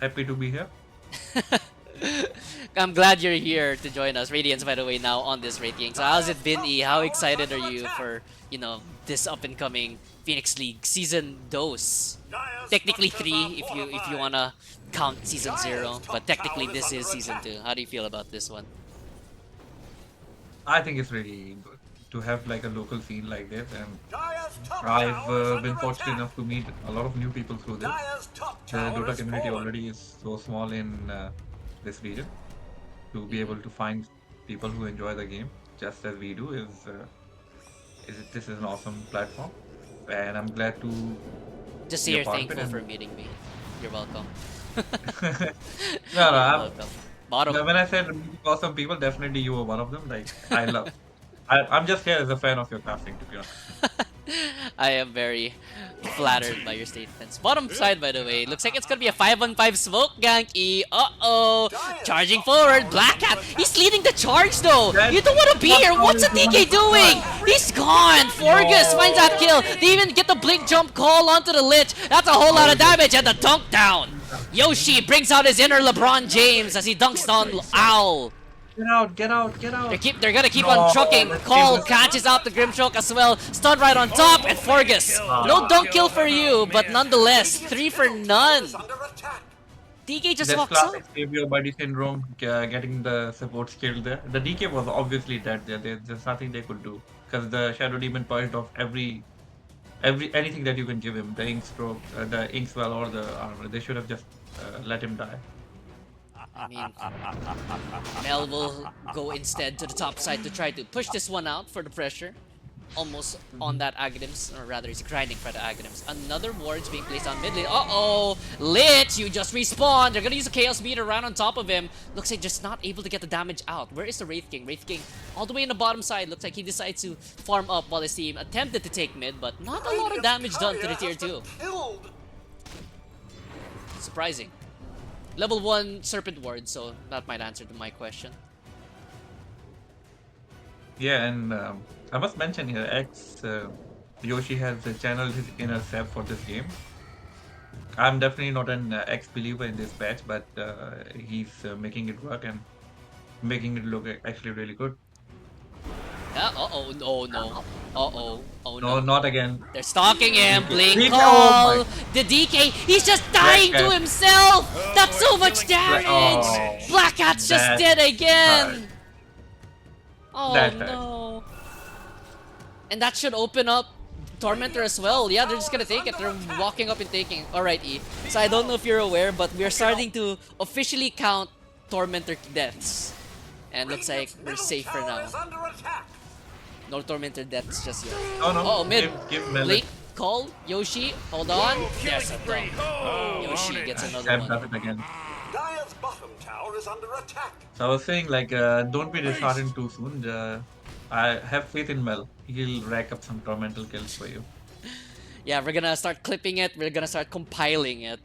C: Happy to be here.
A: I'm glad you're here to join us. Radiance, by the way, now on this Raid King. So how's it been, E? How excited are you for, this up-and-coming Phoenix League season dose?
F: Dire's
A: Technically
F: structures
A: 3
F: are
A: if you
F: fortified.
A: wanna count season 0, but technically this is season 2. How do you feel about this one?
C: I think it's really good to have like a local scene like this, and
F: Dire's top
C: I've
F: tower is
C: been
F: under
C: fortunate
F: attack.
C: enough to meet a lot of new people through this.
F: Dire's top
C: The
F: tower
C: Dota
F: is
C: community
F: fallen.
C: already is so small in this region. To be able to find people who enjoy the game just as we do this is an awesome platform, and I'm glad to
A: Just
C: be
A: say
C: a
A: you're
C: part of it.
A: thankful
C: And
A: for meeting me. You're welcome.
C: no,
A: You're
C: I'm,
A: welcome. Bottom.
C: when I said meeting awesome people, definitely you were one of them. Like I'm just here as a fan of your crafting, to be honest.
A: I am very flattered by your statements. Bottom side, by the way, looks like it's gonna be a 5-on-5 smoke gank. E. Uh-oh. Charging forward. Black Cat. He's leading the charge, though. You don't want to be here. What's the DK doing? He's gone. Forgus finds that kill. They even get the blink jump call onto the Lich. That's a whole lot of damage, and the dunk down. Yoshi brings out his inner LeBron James as he dunks on Owl.
C: Get out, get out, get out.
A: They're gonna keep on trucking.
C: let's
A: Call
C: give this-
A: catches out the Grimstroke as well. Stun right on top, and Forgus. No dunk kill for you, but nonetheless, 3 for none.
F: Is under attack.
A: DK just
C: That's
A: walks up.
C: classic savior body syndrome, getting the support skill there. The DK was obviously dead there. There's nothing they could do because the Shadow Demon poised off every anything that you can give him. The ink stroke, the ink spell, or the armor. They should have just let him die.
A: I mean, Mel will go instead to the top side to try to push this one out for the pressure. Almost on that Aghanims, or rather, he's grinding for the Aghanims. Another ward's being placed on mid lane. Uh-oh! Lich, you just respawned! They're gonna use a Chaos Meter right on top of him. Looks like just not able to get the damage out. Where is the Wraith King? Wraith King all the way in the bottom side. Looks like he decides to farm up while his team attempted to take mid, but not a lot of damage done to the tier 2.
F: Killed.
A: Surprising. Level 1 Serpent Ward, so that might answer to my question.
C: Yeah, and I must mention here, Yoshi has channeled his inner self for this game. I'm definitely not an X-believer in this patch, but he's making it work and making it look actually really good.
A: Yeah, uh-oh, oh no. Uh-oh, oh
C: No,
A: no.
C: not again.
A: They're stalking him, blink
C: Blink,
A: call!
C: oh
A: The DK, he's just dying to
C: Cat.
A: himself! That's so much damage!
C: Oh,
A: Black Cat's just
C: that
A: dead again!
C: hurt.
A: Oh
C: That hurt.
A: no. And that should open up Tormentor as well. Yeah, they're just gonna take it. They're walking up and taking. Alright, E. So I don't know if you're aware, but we're starting to officially count Tormentor deaths. And looks like we're safe for now.
F: Is under attack.
A: No Tormentor deaths just yet.
C: Oh no,
A: Oh, mid.
C: give Mel
A: Blink, call, Yoshi, hold on. There's a
G: Killing
A: dunk.
G: spree. Oh,
A: Yoshi
G: own it.
A: gets another
C: Sam
A: one.
C: does it again.
F: Dire's bottom tower is under attack.
C: So I was saying, like, don't be disheartened too soon. I have faith in Mel. He'll rack up some tormental kills for you.
A: Yeah, we're gonna start clipping it. We're gonna start compiling it.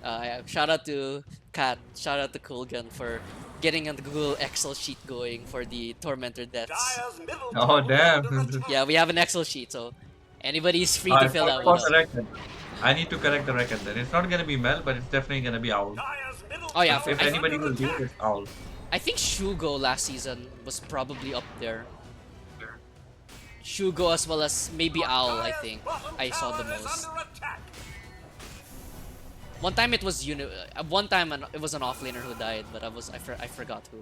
A: Yeah, shout out to Kat. Shout out to Coolgun for getting on the Google Excel sheet going for the Tormentor deaths.
F: Dire's middle
C: Oh,
F: tower
C: damn.
F: is under attack.
A: Yeah, we have an Excel sheet, so anybody's free
C: I
A: to fill that
C: forgot
A: one
C: the
A: out.
C: record. I need to correct the record then. It's not gonna be Mel, but it's definitely gonna be Owl.
F: Dire's middle
A: Oh, yeah,
F: tower
C: If
F: is
C: anybody
F: under
C: will do
F: attack.
C: it, it's Owl.
A: I think Shugo last season was probably up there. Shugo as well as maybe Owl, I
F: Dire's
A: think.
F: bottom
A: I saw the
F: tower is
A: most.
F: under attack.
A: One time it was one time it was an offlaner who died, but I forgot who.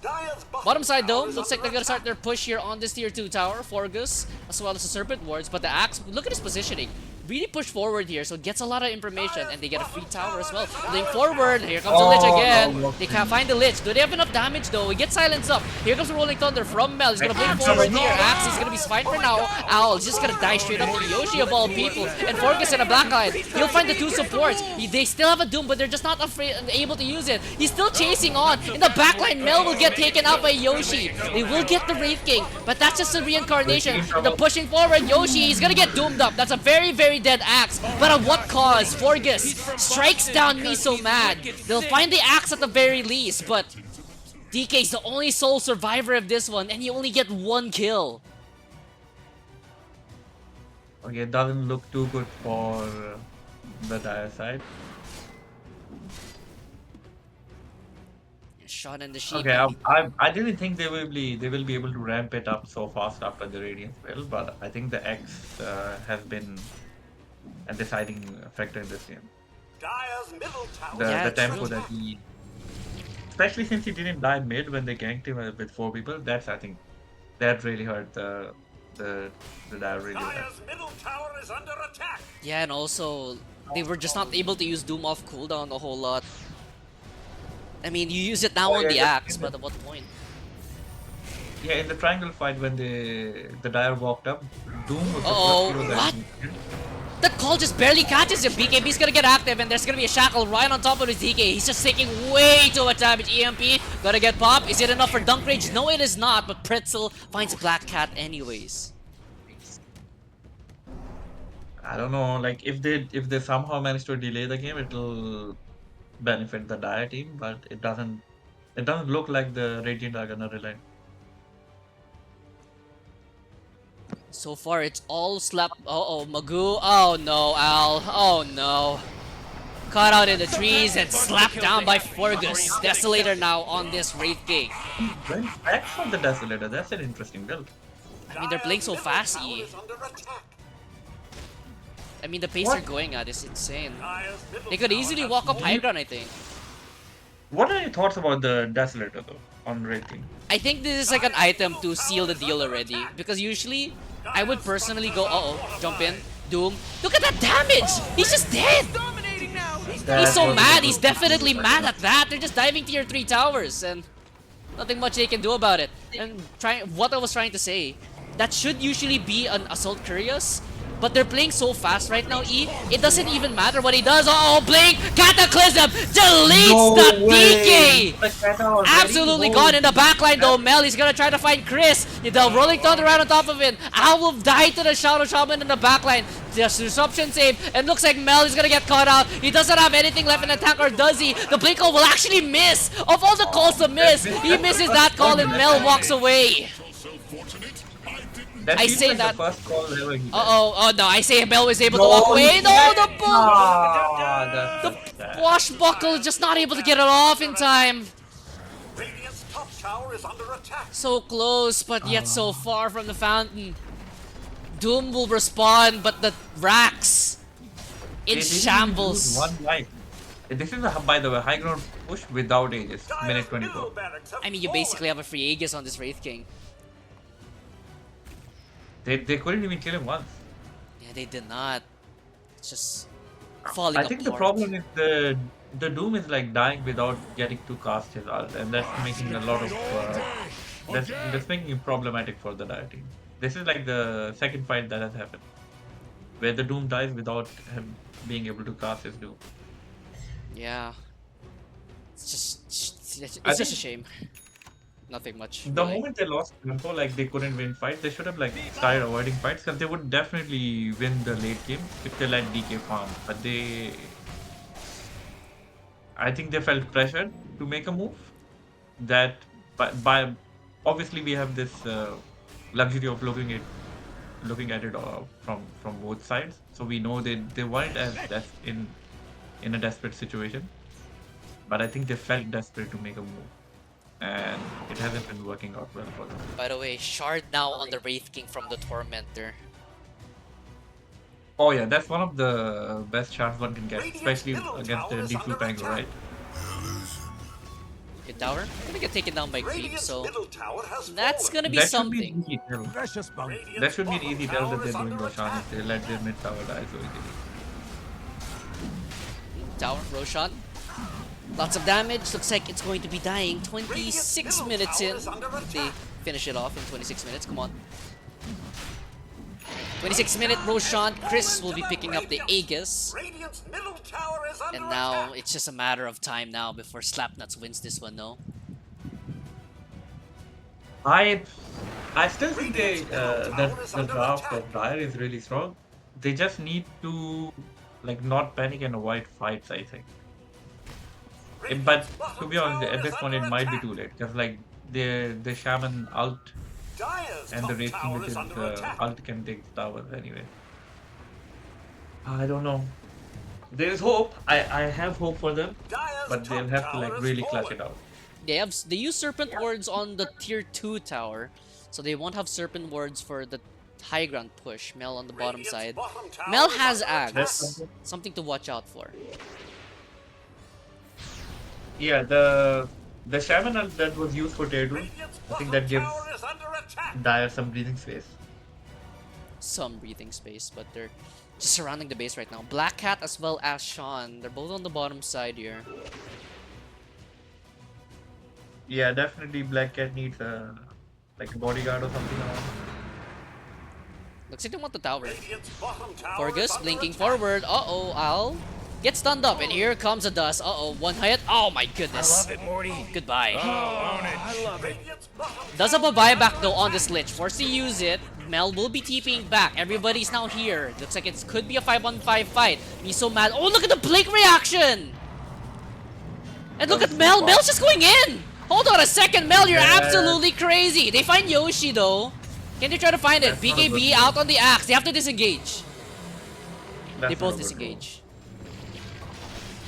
F: Dire's
A: Bottom side though,
F: tower is
A: looks like they're
F: under
A: gonna start
F: attack.
A: their push here on this tier 2 tower. Forgus, as well as the Serpent Wards, but the Axe, look at his positioning. really push forward here, so it gets a lot of information, and they get a free tower as well. Moving forward, here comes the Lich again.
C: no,
A: They can't find the Lich. Do they have enough damage though? We get silenced up. Here comes the Rolling Thunder from Mel. He's gonna blink forward here. Axe is gonna be fine for now. Owl is just gonna die straight up to Yoshi of all people. And Forgus in a black line. He'll find the two supports. They still have a Doom, but they're just not able to use it. He's still chasing on. In the backline, Mel will get taken out by Yoshi. They will get the Wraith King, but that's just a reincarnation. The pushing forward, Yoshi, he's gonna get doomed up. That's a very, very dead axe. But at what cause? Forgus strikes down Miso Mad. They'll find the axe at the very least, but DK's the only sole survivor of this one, and you only get one kill.
C: Okay, it doesn't look too good for the dire side.
A: Sean and the Sheep.
C: Okay, I didn't think they will be able to ramp it up so fast after the Radiant spell, but I think the X has been a deciding factor in this game.
F: Dire's middle tower.
C: The tempo that he, especially since he didn't die mid when they ganked him with 4 people, I think that really hurt the Dire really bad.
F: Dire's middle tower is under attack.
A: Yeah, and also, they were just not able to use Doom off cooldown a whole lot. I mean, you use it now on the axe, but at what point?
C: Yeah, in the triangle fight when the Dire walked up, Doom was the
A: Uh-oh,
C: first hero that
A: what?
C: he killed.
A: That call just barely catches him. BKB's gonna get active, and there's gonna be a shackle right on top of his DK. He's just taking way too much damage. EMP, gotta get pop. Is it enough for dunk rage? No, it is not, but Pretzel finds Black Cat anyways.
C: I don't know, like if they somehow manage to delay the game, it'll benefit the Dire team, but it doesn't look like the Radiant are gonna relent.
A: So far, it's all slap. Uh-oh, Magoo. Oh no, Al. Oh no. Caught out in the trees and slapped down by Forgus. Desolator now on this Wraith King.
C: Went back from the Desolator, that's an interesting build.
A: I mean, they're playing so fast, E. I mean, the pace they're going at is insane. They could easily walk up high ground, I think.
C: What are your thoughts about the Desolator though, on Wraith King?
A: I think this is like an item to seal the deal already. Because usually, I would personally go, uh-oh, jump in, Doom. Look at that damage! He's just dead! He's so mad, he's definitely mad at that. They're just diving tier 3 towers and nothing much they can do about it. And what I was trying to say, that should usually be an Assault Curious. But they're playing so fast right now, E. It doesn't even matter what he does. Uh-oh, Blink! Cataclysm! Deletes the DK! Absolutely gone in the backline though. Mel, he's gonna try to find Chris. The Rolling Thunder right on top of it. Owl will die to the Shadow Shaman in the backline. Just disruption save. And looks like Mel is gonna get caught out. He doesn't have anything left in attack, or does he? The Blink will actually miss. Of all the calls to miss, he misses that call and Mel walks away. I say
C: like
A: that.
C: The first call ever he did.
A: Oh no, I say Mel was able to walk away. No, the boom!
C: That's sad.
A: Washbuckle is just not able to get it off in time.
F: Radiant's top tower is under attack.
A: So close, but yet so far from the fountain. Doom will respond, but the Rax in
C: They didn't even
A: shambles.
C: lose one life. This is, by the way, high ground push without Aegis, minute 24.
A: I mean, you basically have a free Aegis on this Wraith King.
C: They couldn't even kill him once.
A: Yeah, they did not. It's just falling
C: I think the
A: apart.
C: problem is the Doom is like dying without getting to cast his ult, and that's making a lot of that's making it problematic for the Dire team. This is like the second fight that has happened, where the Doom dies without him being able to cast his Doom.
A: Yeah. It's
C: I
A: just a
C: think-
A: shame. Nothing much.
C: The
A: really.
C: moment they lost tempo, like they couldn't win fights, they should have like started avoiding fights, because they would definitely win the late game if they let DK farm. But I think they felt pressured to make a move. That by obviously we have this luxury of looking at it from both sides, so we know they weren't as in a desperate situation. But I think they felt desperate to make a move. And it hasn't been working out well for them.
A: By the way, Shard now on the Wraith King from the Tormentor.
C: Oh yeah, that's one of the best shards one can get, especially against the Deep Blue Tango, right?
A: Mid tower gonna get taken down by creep,
F: Radiant's
A: so
F: middle tower has
A: that's
F: fallen.
A: gonna be
C: That should be
A: something.
C: an easy tell.
E: Precious bounty.
C: That
F: Radiant's
C: should be an
F: bottom
C: easy tell that
F: tower
C: they're
F: is
C: doing
F: under
C: Roshan
F: attack.
C: if they let their mid tower die so easily.
A: Tower, Roshan. Lots of damage. Looks like it's going to be dying 26 minutes in. They finish it off in 26 minutes. Come on. 26-minute Roshan. Chris will be picking up the Aegis.
F: Radiant's middle tower is under
A: And now
F: attack.
A: it's just a matter of time now before Slapnuts wins this one, no?
C: I still think the draft of Dire is really strong. They just need to like not panic and avoid fights, I think. But to be honest, at this point it might be too late because like the Shaman ult
F: Dire's
C: and the
F: top
C: Wraith King
F: tower
C: with
F: is
C: his
F: under attack.
C: ult can take the tower anyway. I don't know. There is hope. I have hope for them,
F: Dire's
C: but they'll
F: top
C: have to
F: tower
C: like
F: has
C: really clutch
F: fallen.
C: it out.
A: They use Serpent Wards on the tier 2 tower, so they won't have Serpent Wards for the high ground push. Mel on the bottom
F: Radiant's
A: side.
F: bottom tower
A: Mel
F: is
A: has
F: under attack.
A: Ags. Something to watch out for.
C: Yeah, the Shaman ult that was used for tier 2,
F: Radiant's
C: I think
F: bottom
C: that gives
F: tower is under attack.
C: Dire some breathing space.
A: Some breathing space, but they're just surrounding the base right now. Black Cat as well as Sean. They're both on the bottom side here.
C: Yeah, definitely Black Cat needs like a bodyguard or something around.
A: Looks like they want the tower.
F: Radiant's bottom tower is
A: Forgus
F: under
A: blinking
F: attack.
A: forward. Uh-oh, Al. Get stunned up, and here comes a dust. Uh-oh, one hit. Oh my
G: I
A: goodness.
G: love it, Morty.
A: Goodbye.
G: Oh, own it. I love it.
F: Radiant's bottom
A: Does have a buyback though on this Lich. Forced to use it. Mel will be TPing back. Everybody's now here. Looks like it could be a 5-on-5 fight. He's so mad. Oh, look at the Blink reaction! And look at Mel. Mel's just going in! Hold on a second, Mel. You're
C: Yeah.
A: absolutely crazy. They find Yoshi though. Can they try to find it?
C: That's not a
A: BKB
C: good
A: out on the axe. They have to disengage.
C: That's
A: They
C: not
A: both
C: a good
A: disengage.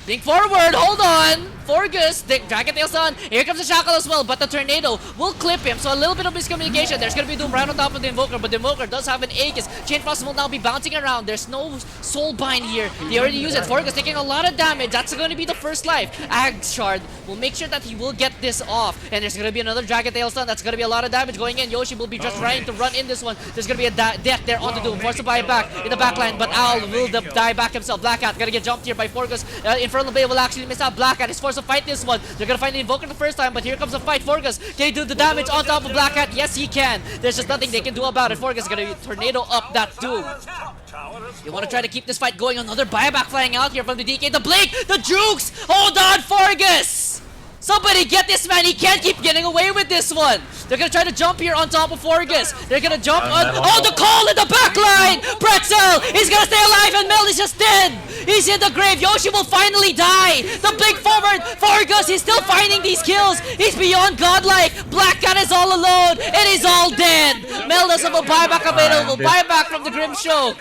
A: Think forward, hold on! Forgus, Dragon Tail's on. Here comes the Shackle as well, but the Tornado will clip him. So a little bit of miscommunication. There's gonna be Doom right on top of the Invoker, but the Invoker does have an Aegis. Chain Frost will now be bouncing around. There's no Soul Bind here. They already use it. Forgus taking a lot of damage. That's gonna be the first life. Ag Shard will make sure that he will get this off. And there's gonna be another Dragon Tail stun. That's gonna be a lot of damage going in. Yoshi will be just trying to run in this one. There's gonna be a death there onto Doom. Forced to buy it back in the back line, but Owl will die back himself. Black Cat gonna get jumped here by Forgus. Infernal Bay will actually miss out. Black Cat is forced to fight this one. They're gonna find the Invoker the first time, but here comes the fight. Forgus, can he do the damage on top of Black Cat? Yes, he can. There's just nothing they can do about it. Forgus is gonna tornado up that Doom.
F: Dire's top tower is
A: They want to try to keep this fight going. Another buyback flying out here from the DK. The Blink, the Jukes. Hold on, Forgus. Somebody get this man. He can't keep getting away with this one. They're gonna try to jump here on top of Forgus. They're gonna jump on. Oh, the call in the back line. Pretzel. He's gonna stay alive, and Mel is just dead. He's in the grave. Yoshi will finally die. The Blink forward. Forgus. He's still finding these kills. He's beyond godlike. Black Cat is all alone, and he's all dead. Mel does have a buyback available. Buyback from the Grim Show.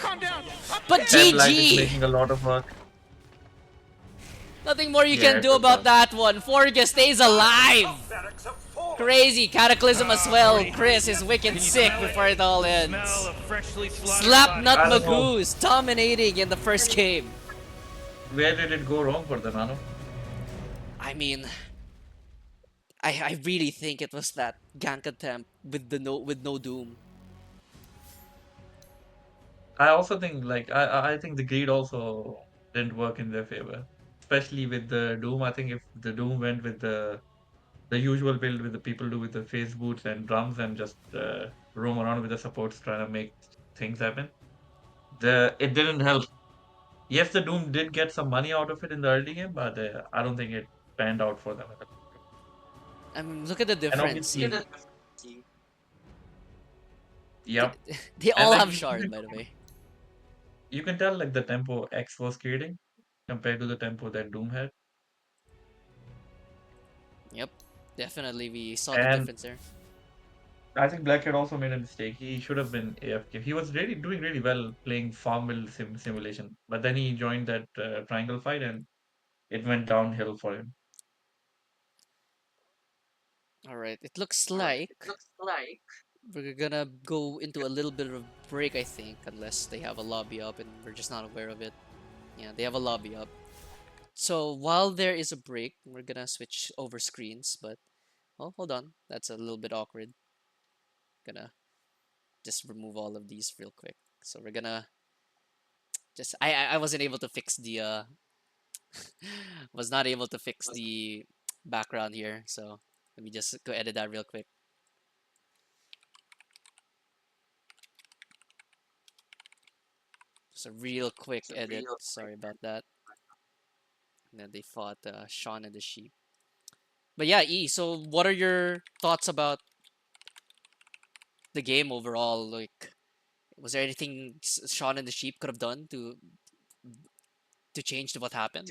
A: But
C: That Black is
A: GG.
C: making a lot of work.
A: Nothing more you
C: Yeah,
A: can do
C: good
A: about
C: stuff.
A: that one. Forgus stays alive.
F: barracks have fallen.
A: Crazy Cataclysm as well. Chris is wicked sick before it all ends.
G: Smell of freshly slaughtered
A: Slapnut
C: I don't know.
A: Magoo's dominating in the first game.
C: Where did it go wrong for the Nano?
A: I mean, I really think it was that gank attempt with no doom.
C: I also think like I think the greed also didn't work in their favor, especially with the Doom. I think if the Doom went with the usual build with the people do with the face boots and drums and just roam around with the supports trying to make things happen, it didn't help. Yes, the Doom did get some money out of it in the early game, but I don't think it panned out for them.
A: I mean, look at the
C: And
A: difference.
C: obviously, yep.
A: They
C: And
A: all
C: like
A: have shard, by the way.
C: you can tell like the tempo X was creating compared to the tempo that Doom had.
A: Yep, definitely we saw the
C: And
A: difference there.
C: I think Blackhead also made a mistake. He should have been AFK. He was really doing really well playing Farmville simulation, but then he joined that triangle fight and it went downhill for him.
A: All right, it looks like we're gonna go into a little bit of a break, I think, unless they have a lobby up and we're just not aware of it. Yeah, they have a lobby up. So while there is a break, we're gonna switch over screens, but oh, hold on, that's a little bit awkward. Gonna just remove all of these real quick. So we're gonna just I wasn't able to fix the was not able to fix the background here, so let me just go edit that real quick. Just a real quick edit. Sorry about that. And then they fought Sean and the sheep. But yeah, E. So what are your thoughts about the game overall? Like, was there anything Sean and the sheep could have done to change what happened?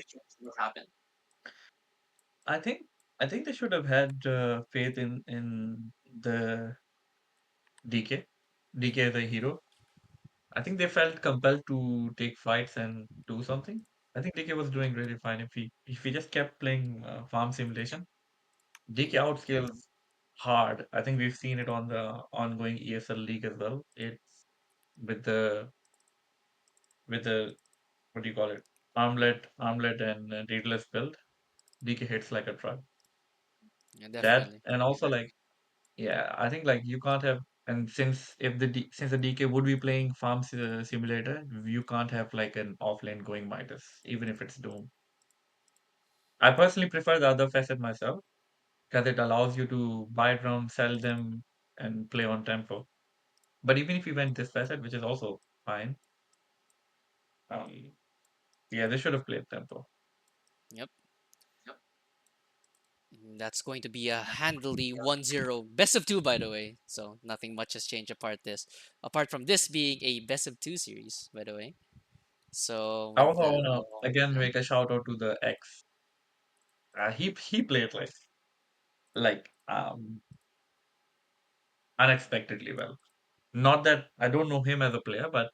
C: I think I think they should have had faith in the DK. DK as a hero. I think they felt compelled to take fights and do something. I think DK was doing really fine if he just kept playing farm simulation. DK outscales hard. I think we've seen it on the ongoing ESL league as well. It's with the what do you call it? Armlet and Daedalus build. DK hits like a truck.
A: Yeah,
C: That
A: definitely.
C: and also like yeah, I think like you can't have and since the DK would be playing farm simulator, you can't have like an offlane going Midas, even if it's Doom. I personally prefer the other facet myself because it allows you to buy it around, sell them, and play on tempo. But even if you went this facet, which is also fine, um, yeah, they should have played tempo.
A: Yep. That's going to be a handily 1-0 best of 2 by the way. So nothing much has changed apart from this being a best of 2 series by the way. So
C: I
A: with
C: also
A: that,
C: wanna again
A: mhm.
C: make a shout out to the X. He played like unexpectedly well. Not that I don't know him as a player, but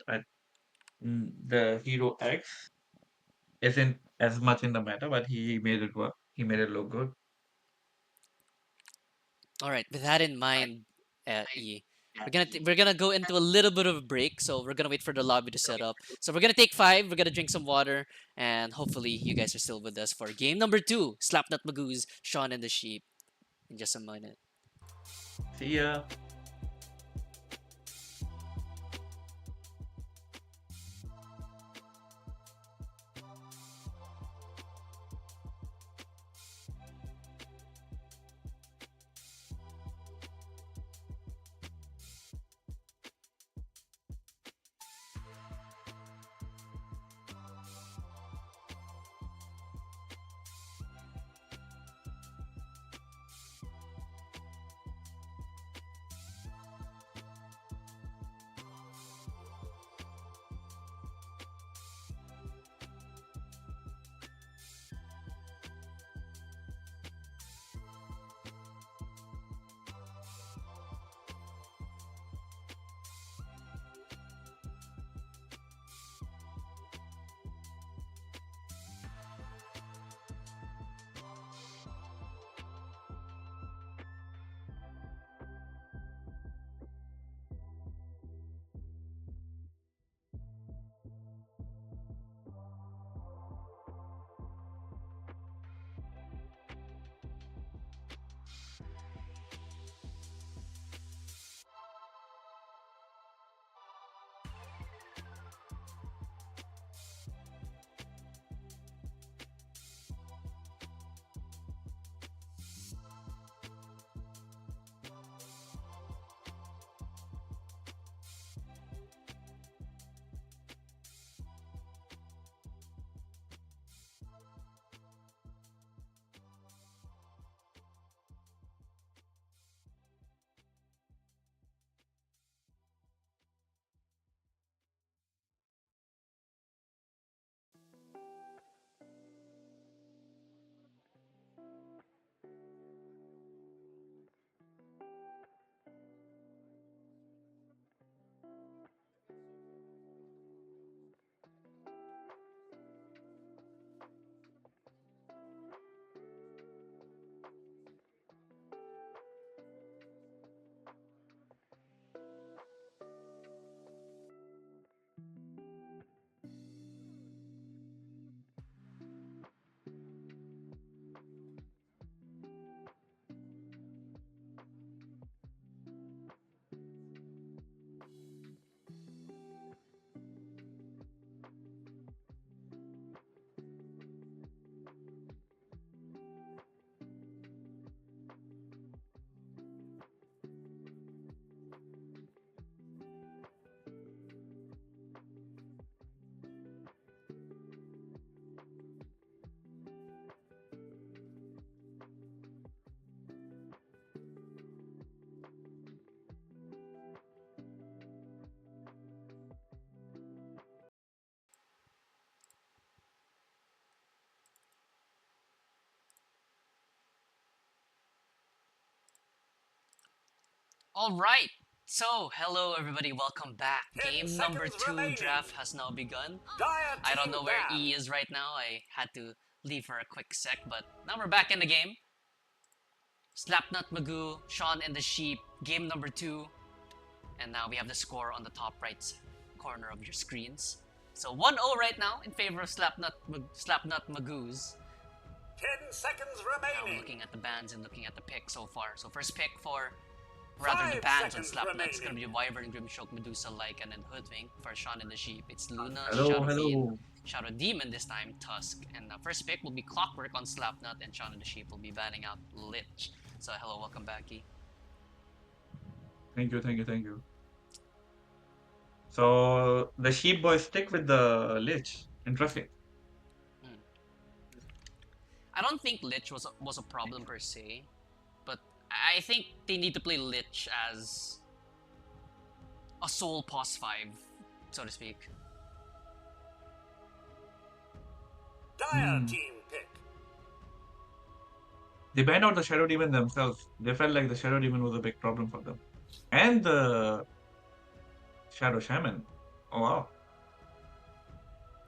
C: the hero X isn't as much in the meta, but he made it work. He made it look good.
A: All right, with that in mind, E, we're gonna go into a little bit of a break, so we're gonna wait for the lobby to set up. So we're gonna take 5. We're gonna drink some water, and hopefully you guys are still with us for game number 2, Slapnut Magoo's Sean and the Sheep in just a minute.
C: See ya.
A: All right. So, hello everybody, welcome back.
F: 10
A: Game number
F: seconds
A: 2
F: remaining.
A: draft has now begun.
F: Dire
A: I don't
F: team
A: know where
F: ban.
A: E is right now. I had to leave for a quick sec, but now we're back in the game. Slapnut Magoo, Sean and the Sheep, game number 2. And now we have the score on the top right corner of your screens. So 1-0 right now in favor of Slapnut Magoos.
F: 10 seconds
A: Now we're
F: remaining.
A: looking at the bans and looking at the pick so far. So first pick for, rather the
F: 5
A: bans on
F: seconds
A: Slapnut, it's gonna
F: remaining.
A: be Wyvern, Grimshock, Medusa, Lycan, and then Hoodwink. For Sean and the Sheep, it's Luna,
C: Hello,
A: Shadow Fiend,
C: hello.
A: Shadow Demon this time, Tusk. And the first pick will be Clockwork on Slapnut, and Sean and the Sheep will be banning out Lich. So hello, welcome back, E.
C: Thank you, thank you, thank you. So the sheep boys stick with the lich. Interesting.
A: I don't think Lich was a problem per se, but I think they need to play Lich as a soul pos 5, so to speak.
F: Dire team pick.
C: They banned out the Shadow Demon themselves. They felt like the Shadow Demon was a big problem for them. And the Shadow Shaman. Oh wow.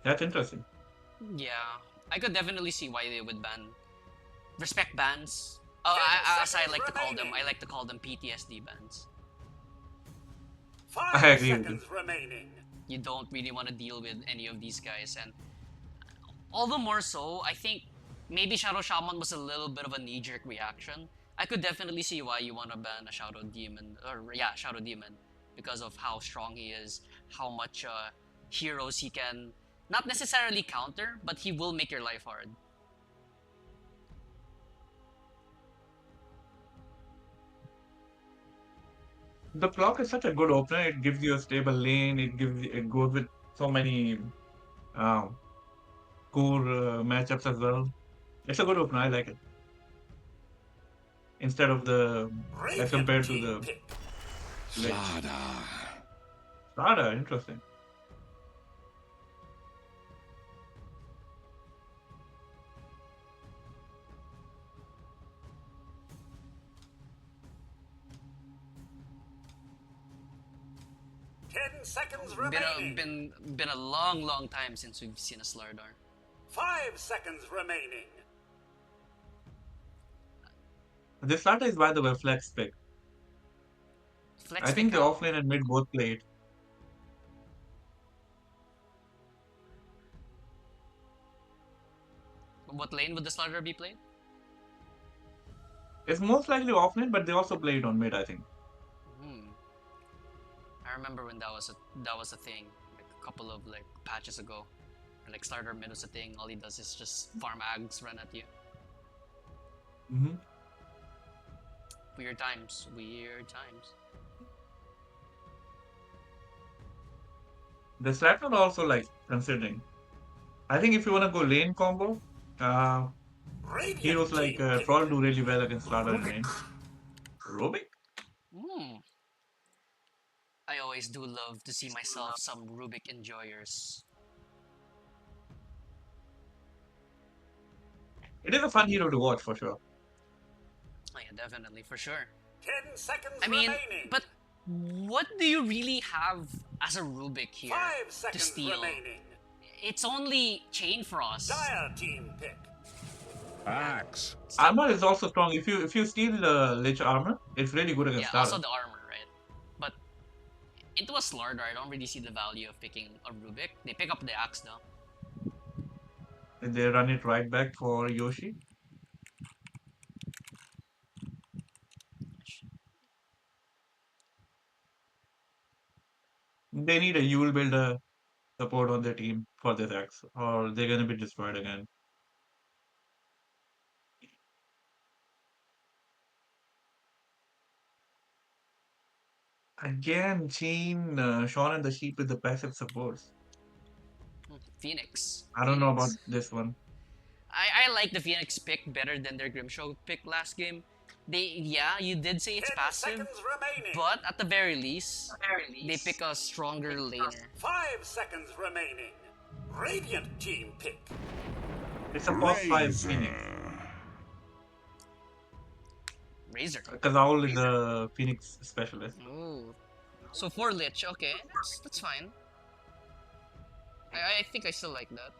C: That's interesting.
A: Yeah, I could definitely see why they would ban respect bans. Oh, as I like to call them, I like to call them PTSD bans.
F: 5
C: I agree with
F: seconds remaining.
A: You don't really want to deal with any of these guys, and all the more so, I think maybe Shadow Shaman was a little bit of a knee-jerk reaction. I could definitely see why you want to ban a Shadow Demon, or yeah, Shadow Demon, because of how strong he is, how much heroes he can, not necessarily counter, but he will make your life hard.
C: The clock is such a good opener. It gives you a stable lane. It goes with so many uh, core matchups as well. It's a good opener. I like it. Instead of the as
F: Radiant
C: compared to
F: team
C: the
F: pick.
C: lich.
D: Slada.
C: Strada, interesting.
F: 10 seconds
A: Been
F: remaining.
A: a long time since we've seen a Slardar.
F: 5 seconds remaining.
C: This Strada is by the way flex pick.
A: Flex
C: I think
A: pick
C: the
A: out.
C: offlane and mid both played.
A: What lane would the Slardar be played?
C: It's most likely offlane, but they also played on mid, I think.
A: I remember when that was a thing, like a couple of like patches ago. Or, like Slardar mid was a thing. All he does is just farm ags, run at you.
C: Mm-hmm.
A: Weird times. Weird times.
C: The Slapnut also like considering. I think if you want to go lane combo,
F: Radiant
C: heroes like
F: team pick.
C: Troll do really well against Strada in lane. Rubik?
A: I always do love to see myself some Rubik enjoyers.
C: It is a fun hero to watch for sure.
A: Oh yeah, definitely, for sure.
F: 10 seconds
A: I mean,
F: remaining.
A: but what do you really have as a Rubik here
F: 5
A: to
F: seconds
A: steal?
F: remaining.
A: It's only Chain Frost.
F: Dire team pick.
D: Axe.
C: Armor is also strong. If you steal Lich armor, it's really good against
A: Yeah,
C: Strada.
A: also the armor, right? But into a Slardar, I don't really see the value of picking a Rubik. They pick up the axe though.
C: And they run it right back for Yoshi. They need a Yule builder support on their team for this axe, or they're gonna be destroyed again. Again, Sean and the Sheep with the passive supports.
A: Phoenix.
C: I don't know about
A: Phoenix.
C: this one.
A: I like the Phoenix pick better than their Grimshow pick last game. You did say it's
F: 10
A: passive,
F: seconds remaining.
A: but at the very least, they pick a stronger laner.
F: 5 seconds remaining. Radiant team pick.
C: It's a boss 5 Phoenix.
H: Razor.
C: Kazaul is a Phoenix specialist.
H: Oh. So 4 Lich, okay. That's fine. I think I still like that.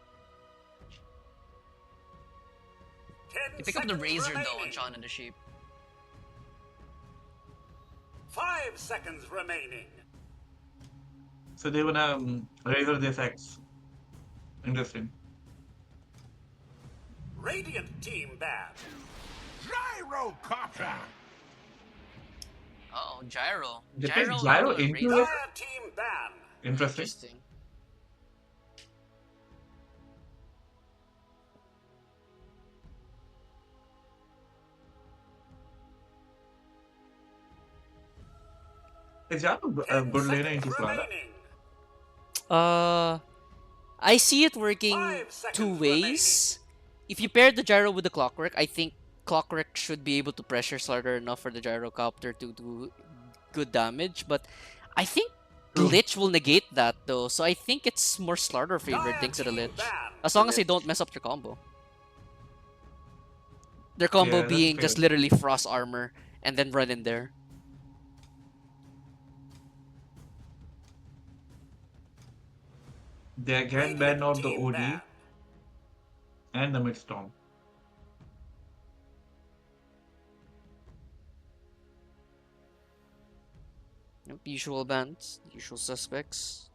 F: 10
H: You pick up the
F: seconds
H: Razor though on
F: remaining.
H: Shaun and the Sheep.
F: 5 seconds remaining.
C: So they wanna razor this X. Interesting.
F: Radiant team ban.
D: Gyrocopter.
H: Uh-oh, Gyro.
C: They pick
H: Gyro
C: Gyro
H: into a
C: into
H: Razor?
C: it?
F: Dire team ban.
C: Interesting. Is Gyro a
F: 10
C: good laner
F: seconds
C: into Slardar?
F: remaining.
A: I see it working
F: 5 seconds
A: two ways. If you pair the gyro with the clockwork, I think clockwork should be able to pressure Slardar enough for the gyrocopter to do good damage. But I think
C: True.
A: Lich will negate that though, so I think it's more Slardar favored
F: Dire
A: thanks to the
F: team
A: Lich.
F: ban.
A: As long as they don't mess up their combo. Their combo
C: Yeah, that's
A: being
C: fair.
A: just literally frost armor and then run in there.
C: They can
F: Radiant
C: ban out the
F: team
C: OG
F: ban.
C: and the Midstorm.
A: Yep, usual bans, usual suspects.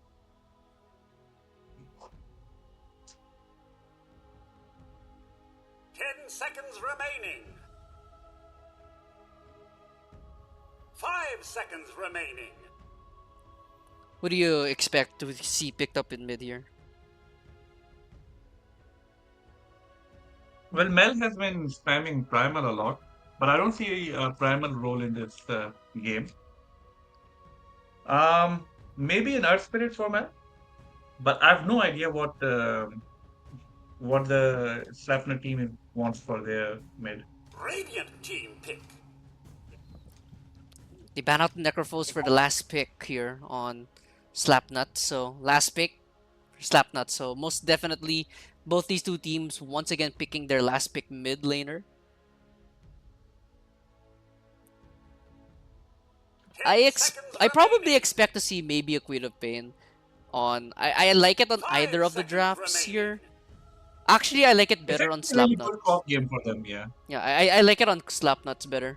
F: Ten seconds remaining. 5 seconds remaining.
A: What do you expect to see picked up in mid here?
C: Well, Mel has been spamming Primal a lot, but I don't see a Primal role in this game. Maybe an Earth Spirit for Mel, but I have no idea what the Slapnut team wants for their mid.
F: Radiant team pick.
A: They ban out Necrophos for the last pick here on Slapnut. So last pick for Slapnut. So most definitely both these two teams once again picking their last pick mid laner.
F: 10 seconds
A: I probably
F: remaining.
A: expect to see maybe a Queen of Pain on I like it on
F: 5
A: either of the
F: seconds
A: drafts
F: remaining.
A: here. Actually, I like it
C: It's
A: better on
C: actually a really
A: Slapnut.
C: good cop game for them, yeah.
A: Yeah, I like it on Slapnuts better.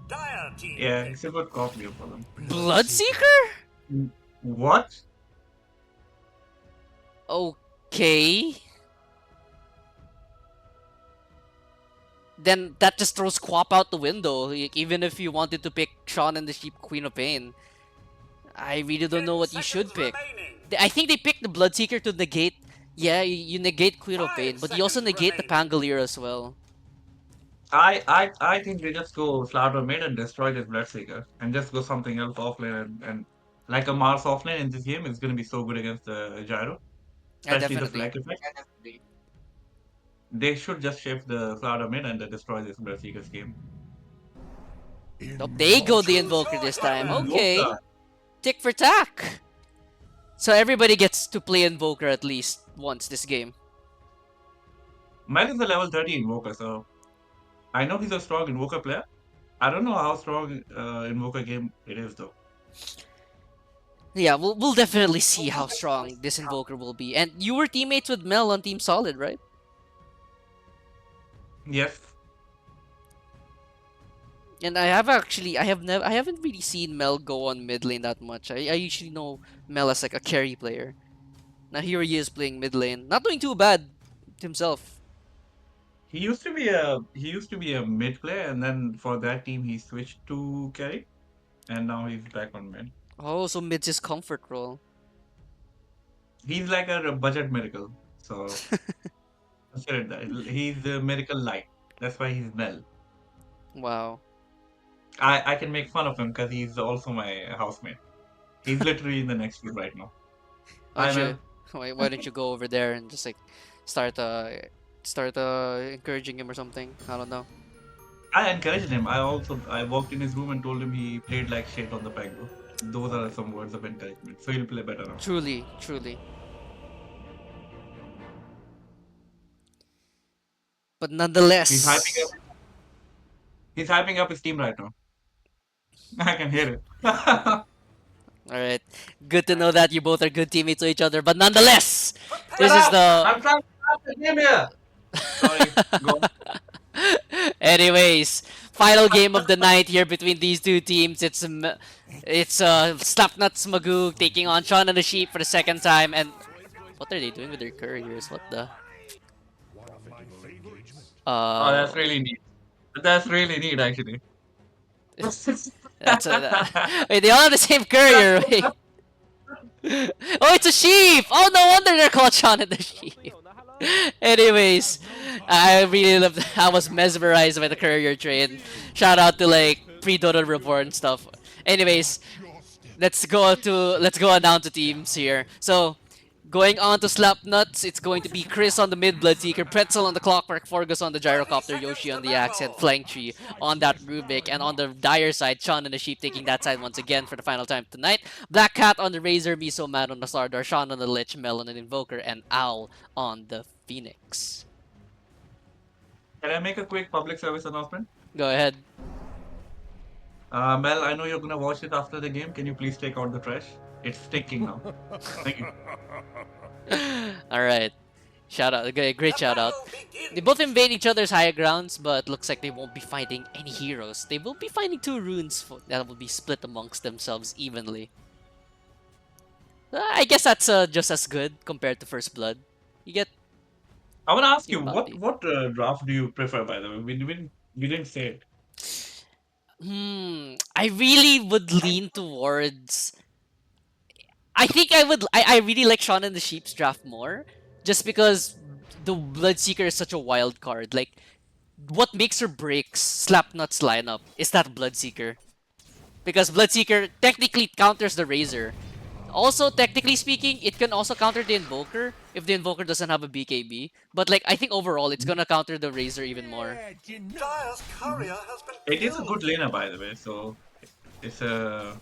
F: Dire team
C: Yeah,
F: pick.
C: it's a good cop game for them.
A: Bloodseeker?
C: What?
A: Okay. Then that just throws Quap out the window. Like, even if you wanted to pick Shaun and the Sheep Queen of Pain, I really don't know what you should pick. I think they picked the Bloodseeker to negate. Yeah, you negate Queen of Pain, but you also negate the Pangolier as well.
C: I think they just go Slaughter mid and destroy this Bloodseeker and just go something else offlane and like a Mars offlane in this game is going to be so good against the Gyro,
A: Yeah,
C: especially the
A: definitely.
C: flag effect. They should just shift the Slaughter mid and destroy this Bloodseeker's game.
A: Nope, they go the Invoker this time. Okay.
C: Invoker.
A: Tick for tack. So everybody gets to play Invoker at least once this game.
C: Mel is a level 30 Invoker, so I know he's a strong Invoker player. I don't know how strong Invoker game it is though.
A: Yeah, we'll definitely see how strong this Invoker will be. And you were teammates with Mel on Team Solid, right?
C: Yes.
A: And I haven't really seen Mel go on mid lane that much. I usually know Mel as like a carry player. Now here he is playing mid lane, not doing too bad himself.
C: He used to be a mid player, and then for that team he switched to carry, and now he's back on mid.
A: Oh, so mid's his comfort role.
C: He's like a budget miracle, so consider that he's a miracle light. That's why he's Mel.
A: Wow.
C: I can make fun of him because he's also my housemate. He's literally in the next room right now.
A: Why
C: Hi
A: don't you
C: Mel.
A: why don't you go over there and just like start encouraging him or something? I don't know.
C: I encouraged him. I walked in his room and told him he played like shit on the Pango. Those are some words of encouragement. So he'll play better now.
A: Truly, truly. But
C: He's hyping
A: nonetheless,
C: He's hyping up his team right now. I can hear it.
A: Alright. Good to know that you both are good teammates to each other, but nonetheless,
C: Shut
A: this is
C: up!
A: the
C: I'm trying to start the game here. Sorry, go on.
A: Anyways, final game of the night here between these two teams. It's Slapnut Magoo taking on Sean and the Sheep for the second time, and what are they doing with their couriers? What the?
C: Oh, that's
A: Uh,
C: really neat. That's really neat, actually.
A: that's a. Wait, they all have the same courier. Wait. Oh, it's a sheep! Oh, no wonder they're called Sean and the Sheep. Anyways, I really loved. I was mesmerized by the courier train. Shout out to like pre-Dota Reborn stuff. Anyways, let's go on down to teams here. So, going on to Slapnuts, it's going to be Chris on the mid Bloodseeker, Pretzel on the Clockwork, Forgus on the Gyrocopter, Yoshi on the Accent, Flying Tree on that Rubik, and on the dire side, Sean and the Sheep taking that side once again for the final time tonight. Black Cat on the Razor, Miso Man on the Sardar, Sean on the Lich, Mel on the Invoker, and Owl on the Phoenix.
C: Can I make a quick public service announcement?
A: Go ahead.
C: Mel, I know you're gonna watch it after the game. Can you please take out the trash? It's stinking now. Thank you.
A: Alright. Shout out. Great shout out. They both invade each other's higher grounds, but looks like they won't be fighting any heroes. They will be finding two runes that will be split amongst themselves evenly. I guess that's just as good compared to First Blood. You get
C: I wanna ask you,
A: bounty.
C: what draft do you prefer? By the way, we didn't say it.
A: I really would lean towards. I think I really like Shaun and the Sheep's draft more, just because the Bloodseeker is such a wild card. Like, what makes or breaks Slapnut's lineup is that Bloodseeker, because Bloodseeker technically counters the Razor. Also, technically speaking, it can also counter the Invoker if the Invoker doesn't have a BKB. But like, I think overall, it's gonna counter the Razor even more.
F: Dire's courier has been
C: It is a good
F: killed.
C: laner, by the way. So it's a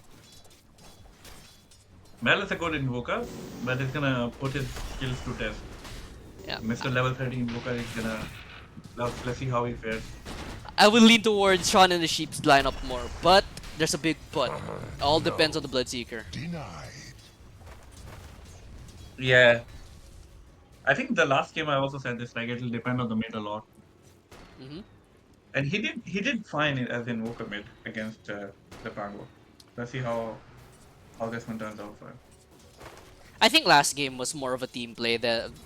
C: Mel is a good invoker, but it's gonna put his skills to test.
A: Yeah,
C: Mr. Level 30 invoker is gonna. Let's see how he fares.
A: I would lean towards Shaun and the Sheep's lineup more, but there's a big but. All depends on the Bloodseeker.
D: Denied.
C: Yeah. I think the last game I also said this, like it'll depend on the mid a lot.
A: Mhm.
C: And he did fine as invoker mid against the Pango. Let's see how this one turns out for him.
A: I think last game was more of a team play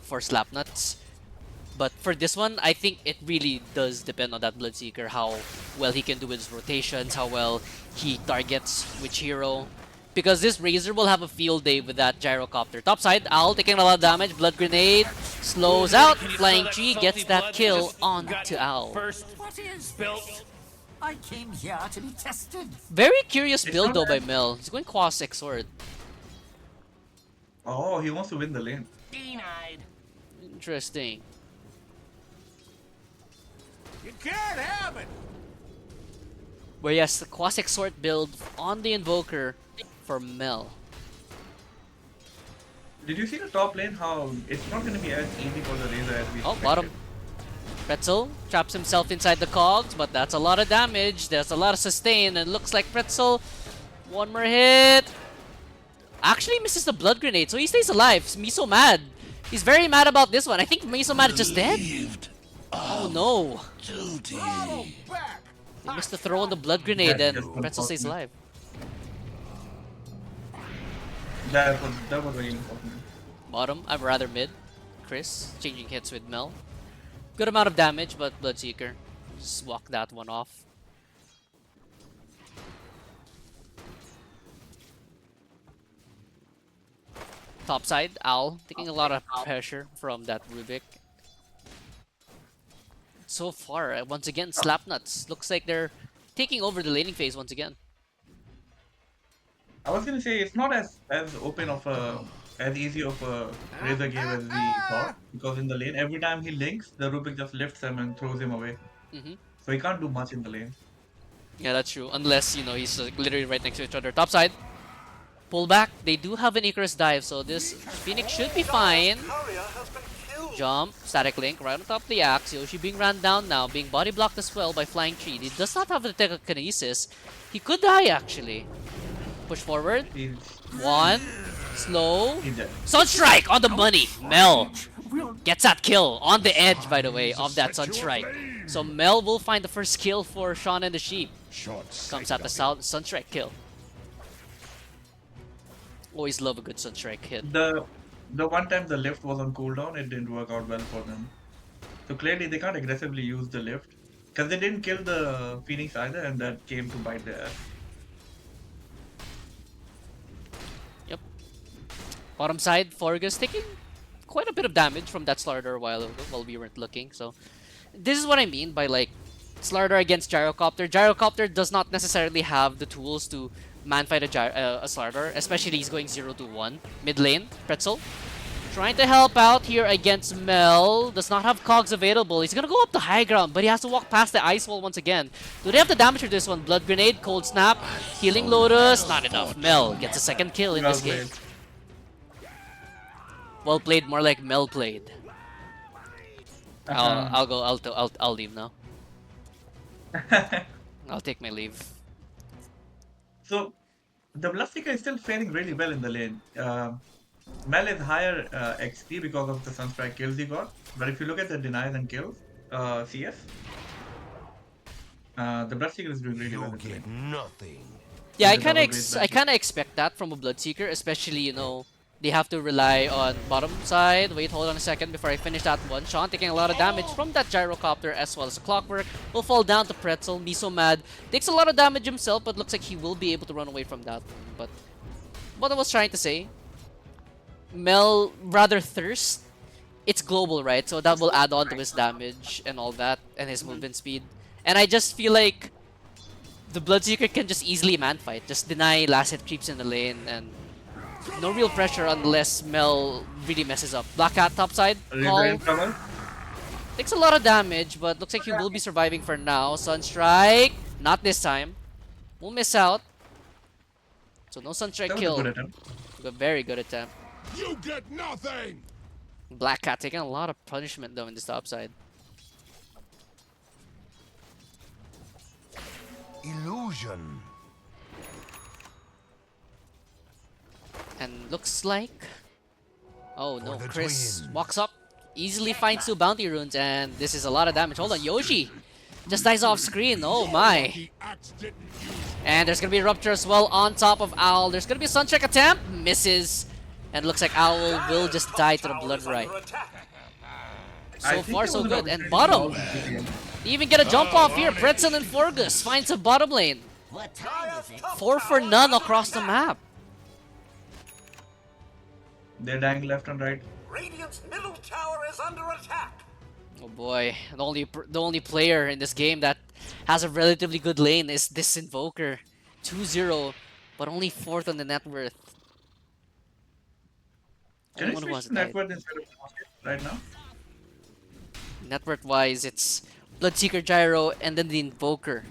A: for Slapnuts. But for this one, I think it really does depend on that Bloodseeker, how well he can do with his rotations, how well he targets which hero. Because this Razor will have a field day with that Gyrocopter. Topside, Owl taking a lot of damage, Blood Grenade, slows out, Flying Tree gets that kill on to Owl.
G: What is built?
F: I came here to be tested.
A: Very curious
C: It's
A: build
C: not
A: though by
C: bad.
A: Mel. He's going Quas Exort.
C: Oh, he wants to win the lane.
H: Denied.
A: Interesting.
G: You can't have it.
A: Where yes, the Quas Exort build on the Invoker for Mel.
C: Did you see the top lane? How it's not going to be as easy for the Razor as we
A: Oh,
C: expected.
A: bottom. Pretzel traps himself inside the cogs, but that's a lot of damage. There's a lot of sustain, and looks like Pretzel. One more hit. Actually misses the blood grenade, so he stays alive. Miso mad. He's very mad about this one. I think Miso mad is just dead. Oh no. He missed the throw on the blood grenade,
C: Yeah,
A: and
C: just
A: Pretzel stays alive.
C: That was very important.
A: Bottom, I'm rather mid. Chris changing hits with Mel. Good amount of damage, but Bloodseeker. Just walk that one off. Top side, Owl taking a lot of pressure from that Rubik. So far, once again, Slapnuts. Looks like they're taking over the laning phase once again.
C: I was gonna say it's not as open of a as easy of a Razor game as we thought, because in the lane every time he links, the Rubik just lifts him and throws him away.
A: Hmm.
C: So he can't do much in the lane.
A: Yeah, that's true. Unless, you know, he's literally right next to each other. Top side, pull back. They do have an Icarus dive, so this Phoenix should be fine.
F: Courier has been
A: Jump, static link, right on top of the axe. Yoshi being ran down now, being body blocked as well by flying tree. He does not have the telekinesis. He could die actually. Push forward.
C: He's
A: One. Slow.
C: dead.
A: Sunstrike on the money. Mel gets that kill on the edge, by the way, of that Sunstrike. So Mel will find the first kill for Sean and the Sheep. Comes at the Sunstrike kill. Always love a good Sunstrike hit.
C: The one time the lift was on cooldown, it didn't work out well for them. So clearly they can't aggressively use the lift because they didn't kill the Phoenix either, and that came to bite their ass.
A: Yep. Bottom side, Forgus taking quite a bit of damage from that Slardar a while ago while we weren't looking. So this is what I mean by like Slardar against Gyrocopter. Gyrocopter does not necessarily have the tools to man-fight a Slardar, especially he's going 0-1. Mid lane, Pretzel. Trying to help out here against Mel. Does not have cogs available. He's gonna go up the high ground, but he has to walk past the ice wall once again. Do they have the damage for this one? Blood Grenade, Cold Snap, Healing Lotus. Not enough. Mel gets a second kill in this game. Well played, more like Mel played. I'll leave now. I'll take my leave.
C: So the Bloodseeker is still faring really well in the lane. Mel is higher XP because of the Sunstrike kills he got, but if you look at the denies and kills, CS, the Bloodseeker is doing really well.
E: Get nothing.
A: Yeah, I
C: He's a
A: kind
C: double
A: of
C: great
A: kind of expect that from a Bloodseeker, especially they have to rely on bottom side. Wait, hold on a second before I finish that one. Sean taking a lot of damage from that Gyrocopter as well as Clockwork. Will fall down to Pretzel. Miso mad. Takes a lot of damage himself, but looks like he will be able to run away from that. But what I was trying to say, Mel rather thirst. It's global, right? So that will add on to his damage and all that, and his movement speed. And I just feel like the Bloodseeker can just easily man fight. Just deny last hit creeps in the lane and no real pressure unless Mel really messes up. Black Cat topside. Call. Takes a lot of damage, but looks like he will be surviving for now. Sunstrike. Not this time. We'll miss out. So no Sunstrike kill. A very good attempt.
D: You get nothing.
A: Black Cat taking a lot of punishment though in this topside.
E: Illusion.
A: And looks like... Oh no,
E: the
A: Chris
E: twins.
A: walks up, easily finds 2 bounty runes, and this is a lot of damage. Hold on, Yoshi just dies off screen. Oh my.
D: The axe didn't use
A: And there's gonna be a Rupture as well on top of Owl. There's gonna be a Sunstrike attempt. Misses. And looks like Owl will just die to the Blood Right. So far, so good. And bottom. Even get a jump off here. Pretzel and Forgus finds a bottom lane.
F: What time is it?
A: 4 for none across the map.
C: They're dying left and right.
F: Radiant's middle tower is under attack.
A: Oh boy, the only player in this game that has a relatively good lane is this Invoker. 2-0, but only 4th on the net worth.
C: Can
A: Only
C: I
A: one who has
C: switch
A: died.
C: net worth instead of market right now?
A: Net worth wise, it's Bloodseeker, Gyro, and then the Invoker.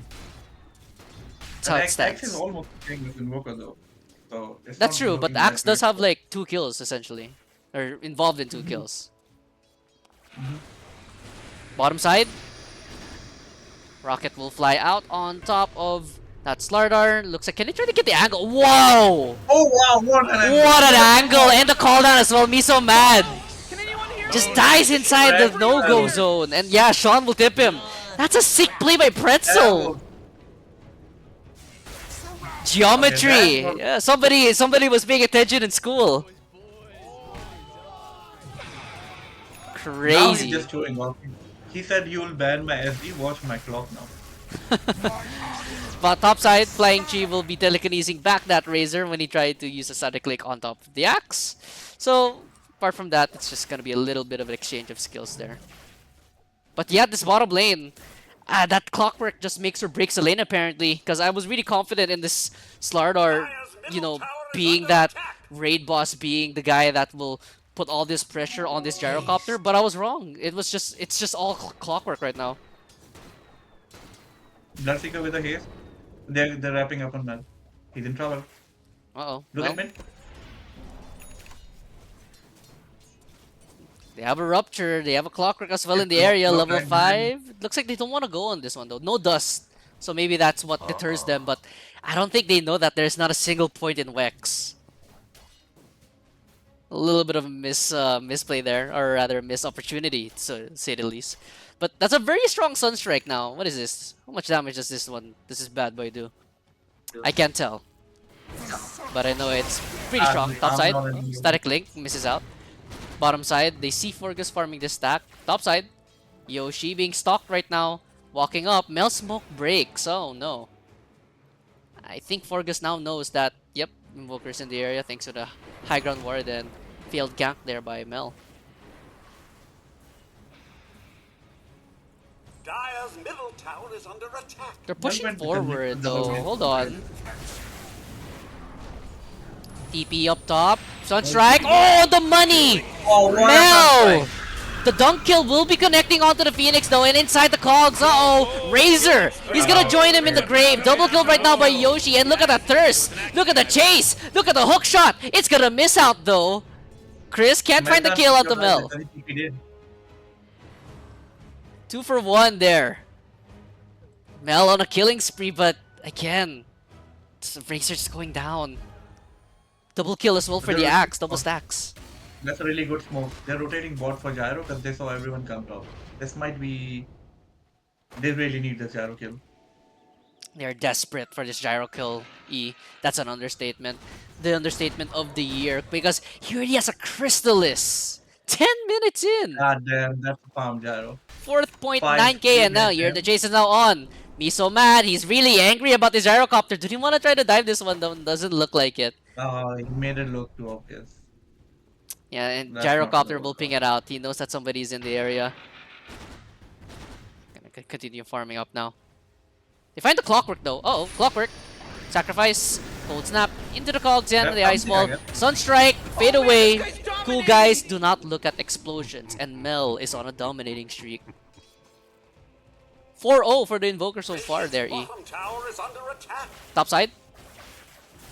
A: That's how it
C: Axe is
A: stands.
C: almost the same with Invoker though. So it's
A: That's
C: not
A: true, but
C: looking
A: the Axe
C: that
A: does
C: great.
A: have like 2 kills essentially. Or involved in 2 kills. Bottom side. Rocket will fly out on top of that Slardar. Looks like, can he try to get the angle? Whoa!
C: Oh wow, what an angle.
A: What an angle! And the call down as well. Miso mad. Just dies inside the no-go zone. And yeah, Sean will tip him. That's a sick play by Pretzel. Geometry.
C: Okay,
A: Yeah, somebody was paying attention in school.
C: Now he's
A: Crazy.
C: just showing off. He said you'll ban my SD, watch my clock now.
A: But topside, Flying Chi will be telekinesing back that Razor when he tried to use a static click on top of the axe. So, apart from that, it's just gonna be a little bit of an exchange of skills there. But yeah, this bottom lane, that Clockwork just makes or breaks the lane apparently. Because I was really confident in this Slardar, being that raid boss, being the guy that will put all this pressure on this Gyrocopter. But I was wrong. It's just all Clockwork right now.
C: Bloodseeker with a haste. They're wrapping up on Mel. He's in trouble.
A: Uh-oh.
C: Look
A: Well,
C: at mid.
A: They have a Rupture. They have a Clockwork as well in the area. Level 5. Looks like they don't want to go on this one though. No dust. So maybe that's what deters them. But I don't think they know that there's not a single point in Wex. A little bit of a misplay there, or rather a missed opportunity, to say the least. But that's a very strong Sunstrike now. What is this? How much damage does this bad boy do? I can't tell. But I know it's pretty strong. Top side, Static Link misses out. Bottom side, they see Forgus farming this stack. Top side, Yoshi being stalked right now. Walking up, Mel Smoke breaks. Oh no. I think Forgus now knows that, yep, Invoker's in the area thanks to the high ground ward and failed gank there by Mel.
F: Dire's middle tower is under attack.
A: They're pushing forward though. Hold on. TP up top. Sunstrike. Oh, the money!
C: Oh,
A: Mel! The dunk kill will be connecting onto the Phoenix though, and inside the cogs, uh-oh, Razor! He's gonna join him in the grave. Double kill right now by Yoshi, and look at the thirst! Look at the chase! Look at the hook shot! It's gonna miss out though! Chris can't find the kill onto Mel. 2 for 1 there. Mel on a killing spree, but again, Razor's going down. Double kill as well for the axe, double stacks.
C: That's a really good smoke. They're rotating bot for gyro because they saw everyone come top. This might be... They really need this gyro kill.
A: They're desperate for this gyro kill, E. That's an understatement. The understatement of the year, because he already has a Crystallis. 10 minutes in!
C: God damn, that's a farm gyro.
A: 4.9k and now the chase is now on. Miso mad, he's really angry about this gyrocopter. Do you want to try to dive this one though? Doesn't look like it.
C: He made it look too obvious.
A: Yeah, and
C: That's
A: gyrocopter will ping it out. He knows that somebody's in the area. Gonna continue farming up now. They find the Clockwork though. Uh oh, Clockwork. Sacrifice. Cold Snap. Into the cogs and the Ice Wall. Sunstrike. Fade away. Cool guys, do not look at explosions. And Mel is on a dominating streak. 4-0 for the Invoker so far there, E. Top side.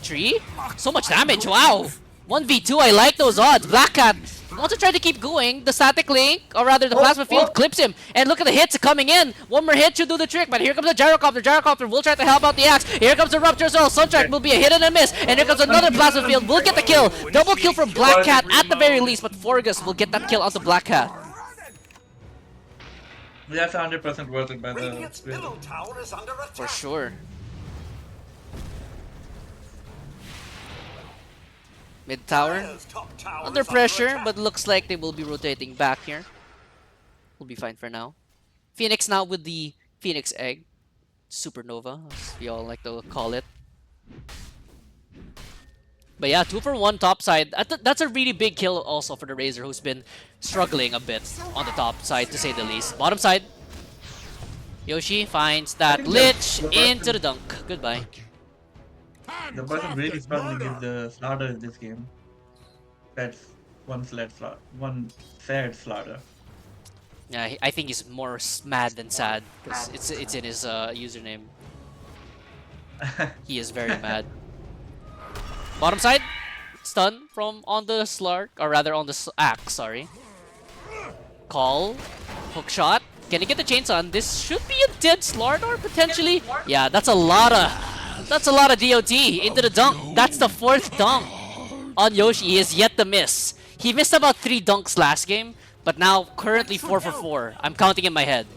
A: Tree. So much damage, wow. 1v2, I like those odds. Black Cat wants to try to keep going. The Static Link, or rather the Plasma Field, clips him. And look at the hits coming in. One more hit should do the trick, but here comes the Gyrocopter. Gyrocopter will try to help out the Axe. Here comes the Rupture as well. Sunstrike will be a hit and a miss. And here comes another Plasma Field. We'll get the kill. Double kill from Black Cat at the very least, but Forgus will get that kill onto Black Cat.
C: That's 100% worth it by the...
F: Middle tower is under attack.
A: For sure. Mid tower under pressure, but looks like they will be rotating back here. We'll be fine for now. Phoenix now with the Phoenix Egg. Supernova, as we all like to call it. But yeah, 2 for 1 top side. That's a really big kill also for the Razor, who's been struggling a bit on the top side, to say the least. Bottom side, Yoshi finds that Lich into the dunk. Goodbye.
C: The person really struggling is the Slaughter in this game. That's one sad Slaughter.
A: Yeah, I think he's more mad than sad, because it's in his username. He is very mad. Bottom side, stun from on the Slark, or rather on the Axe, sorry. Call, hook shot. Can he get the chainsaw? This should be a dead Slardar potentially. Yeah, that's a lot of DOT into the dunk. That's the 4th dunk on Yoshi. He has yet to miss. He missed about 3 dunks last game, but now currently 4 for 4. I'm counting in my head.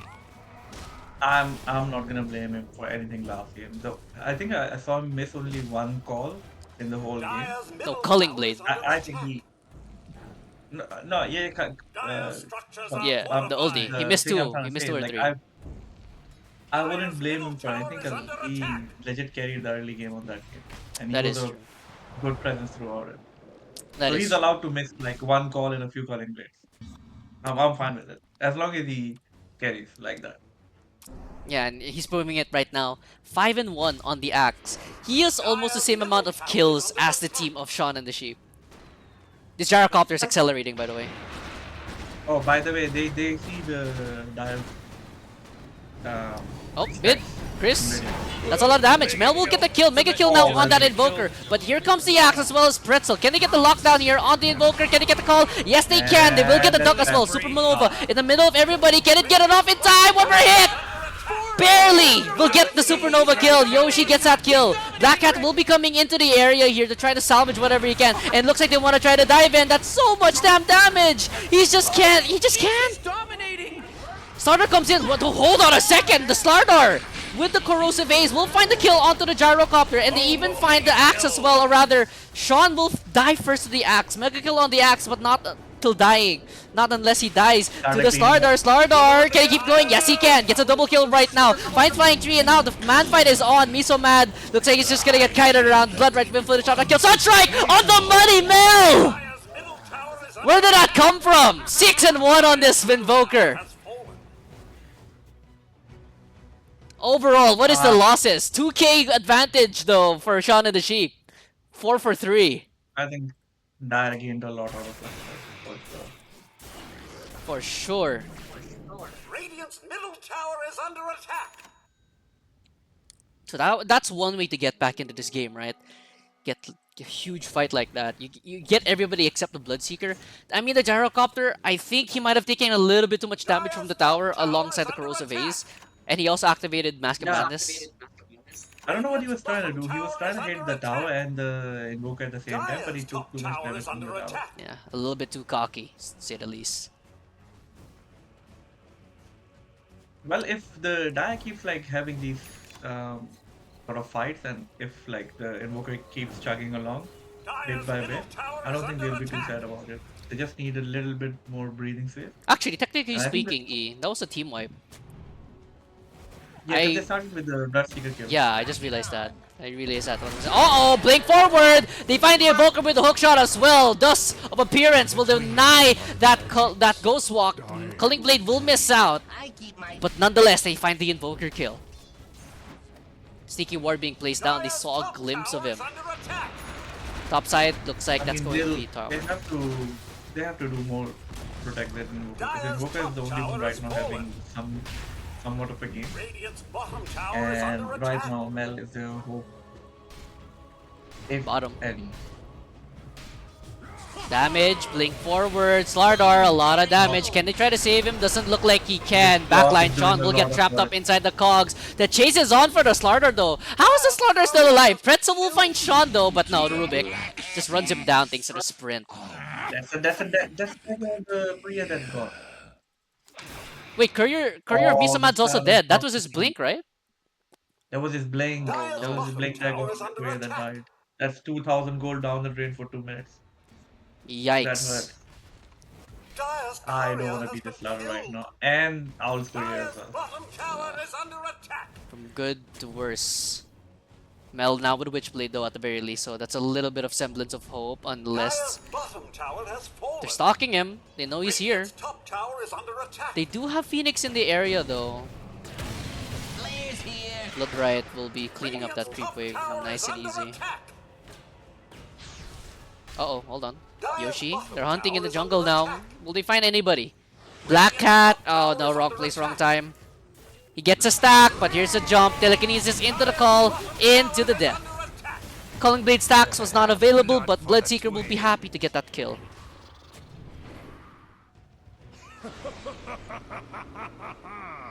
C: I'm not gonna blame him for anything last game. Though I think I saw him miss only 1 call in the whole game.
A: No, Culling Blade.
C: I think he... No, yeah,
A: the oldie. He missed 2. He missed 2 or 3.
C: I wouldn't blame him for anything because he legit carried the early game on that game. And he
A: That
C: was
A: is
C: a
A: true.
C: good presence throughout it.
A: That
C: So
A: is
C: he's
A: true.
C: allowed to miss like 1 call and a few calling blades. I'm fine with it. As long as he carries like that.
A: Yeah, and he's proving it right now. 5 and 1 on the Axe. He has almost the same amount of kills as the team of Sean and the Sheep. This gyrocopter is accelerating, by the way.
C: Oh, by the way, they see the dial.
A: Oh, mid.
C: stacks.
A: Chris.
C: Very
A: That's a lot of damage. Mel will get the kill. Make a kill now on that Invoker. But here comes the Axe as well as Pretzel. Can they get the lockdown here on the Invoker? Can they get the call? Yes, they can. They will get the duck as well. Supernova in the middle of everybody. Can it get it off in time? One more hit! Barely will get the Supernova kill. Yoshi gets that kill. Black Cat will be coming into the area here to try to salvage whatever he can. And looks like they want to try to dive in. That's so much damn damage. He just can't. He just can't.
G: Dominating.
A: Slardar comes in. What? Hold on a second. The Slardar with the corrosive haze will find the kill onto the gyrocopter, and they even find the axe as well. Or rather, Sean will die first to the axe. Mega kill on the axe, but not till dying. Not unless he dies to the Slardar. Slardar, can he keep going? Yes, he can. Gets a double kill right now. Finds flying tree, and now the man fight is on. Miso mad. Looks like he's just gonna get kited around. Blood right before the shot. That kill. Sunstrike on the money, Mel. Where did that come from? 6-1 on this Invoker. Overall, what is the losses? 2k advantage though for Sean and the Sheep. 4 for 3.
C: I think Dire gained a lot out of that.
A: For sure.
F: Radiant's middle tower is under attack.
A: So that's one way to get back into this game, right? Get a huge fight like that. You get everybody except the Bloodseeker. I mean, the Gyrocopter, I think he might have taken a little bit too much damage from the tower alongside the Corrosive Haze. And he also activated Mask of Madness.
C: I don't know what he was trying to do. He was trying to hit the tower and the Invoker at the same time, but he took too much damage from the tower.
A: Yeah, a little bit too cocky, to say the least.
C: Well, if the Dire keeps like having these sort of fights, and if like the Invoker keeps chugging along bit by bit, I don't think they'll be too sad about it. They just need a little bit more breathing space.
A: Actually, technically speaking, E, that was a team wipe.
C: Yeah, they started with the Bloodseeker kill.
A: Yeah, I just realized that. I realized that one. Uh-oh, blink forward! They find the Invoker with the hookshot as well. Dust of Appearance will deny that Ghost Walk. Culling Blade will miss out. But nonetheless, they find the Invoker kill. Sneaky ward being placed down. They saw a glimpse of him. Top side looks like that's going to be top.
C: They have to do more to protect that Invoker. Because Invoker is the only one right now having somewhat of a game. And right now Mel is their hope. If
A: Bottom.
C: any.
A: Damage, blink forward, Slardar, a lot of damage. Can they try to save him? Doesn't look like he can. Backline, Sean will get trapped up inside the cogs. The chase is on for the Slardar though. How is the Slardar still alive? Pretzel will find Sean though, but no, Rubik just runs him down thanks to the sprint.
C: That's the Priya that got.
A: Wait, Courier of Misamad's also dead. That was his blink, right?
C: That was his blink. That was his blink tag of Priya that died. That's 2,000 gold down the drain for 2 minutes.
A: Yikes.
C: I don't want to be this loud right now. And Owl's Courier as well.
A: From good to worse. Mel now with Witchblade though at the very least, so that's a little bit of semblance of hope unless they're stalking him. They know he's here. They do have Phoenix in the area though. Blood Riot will be cleaning up that creep wave nice and easy. Uh-oh, hold on. Yoshi, they're hunting in the jungle now. Will they find anybody? Black Cat, oh no, wrong place, wrong time. He gets a stack, but here's a jump. Telekinesis into the call, into the death. Culling Blade stacks was not available, but Bloodseeker will be happy to get that kill.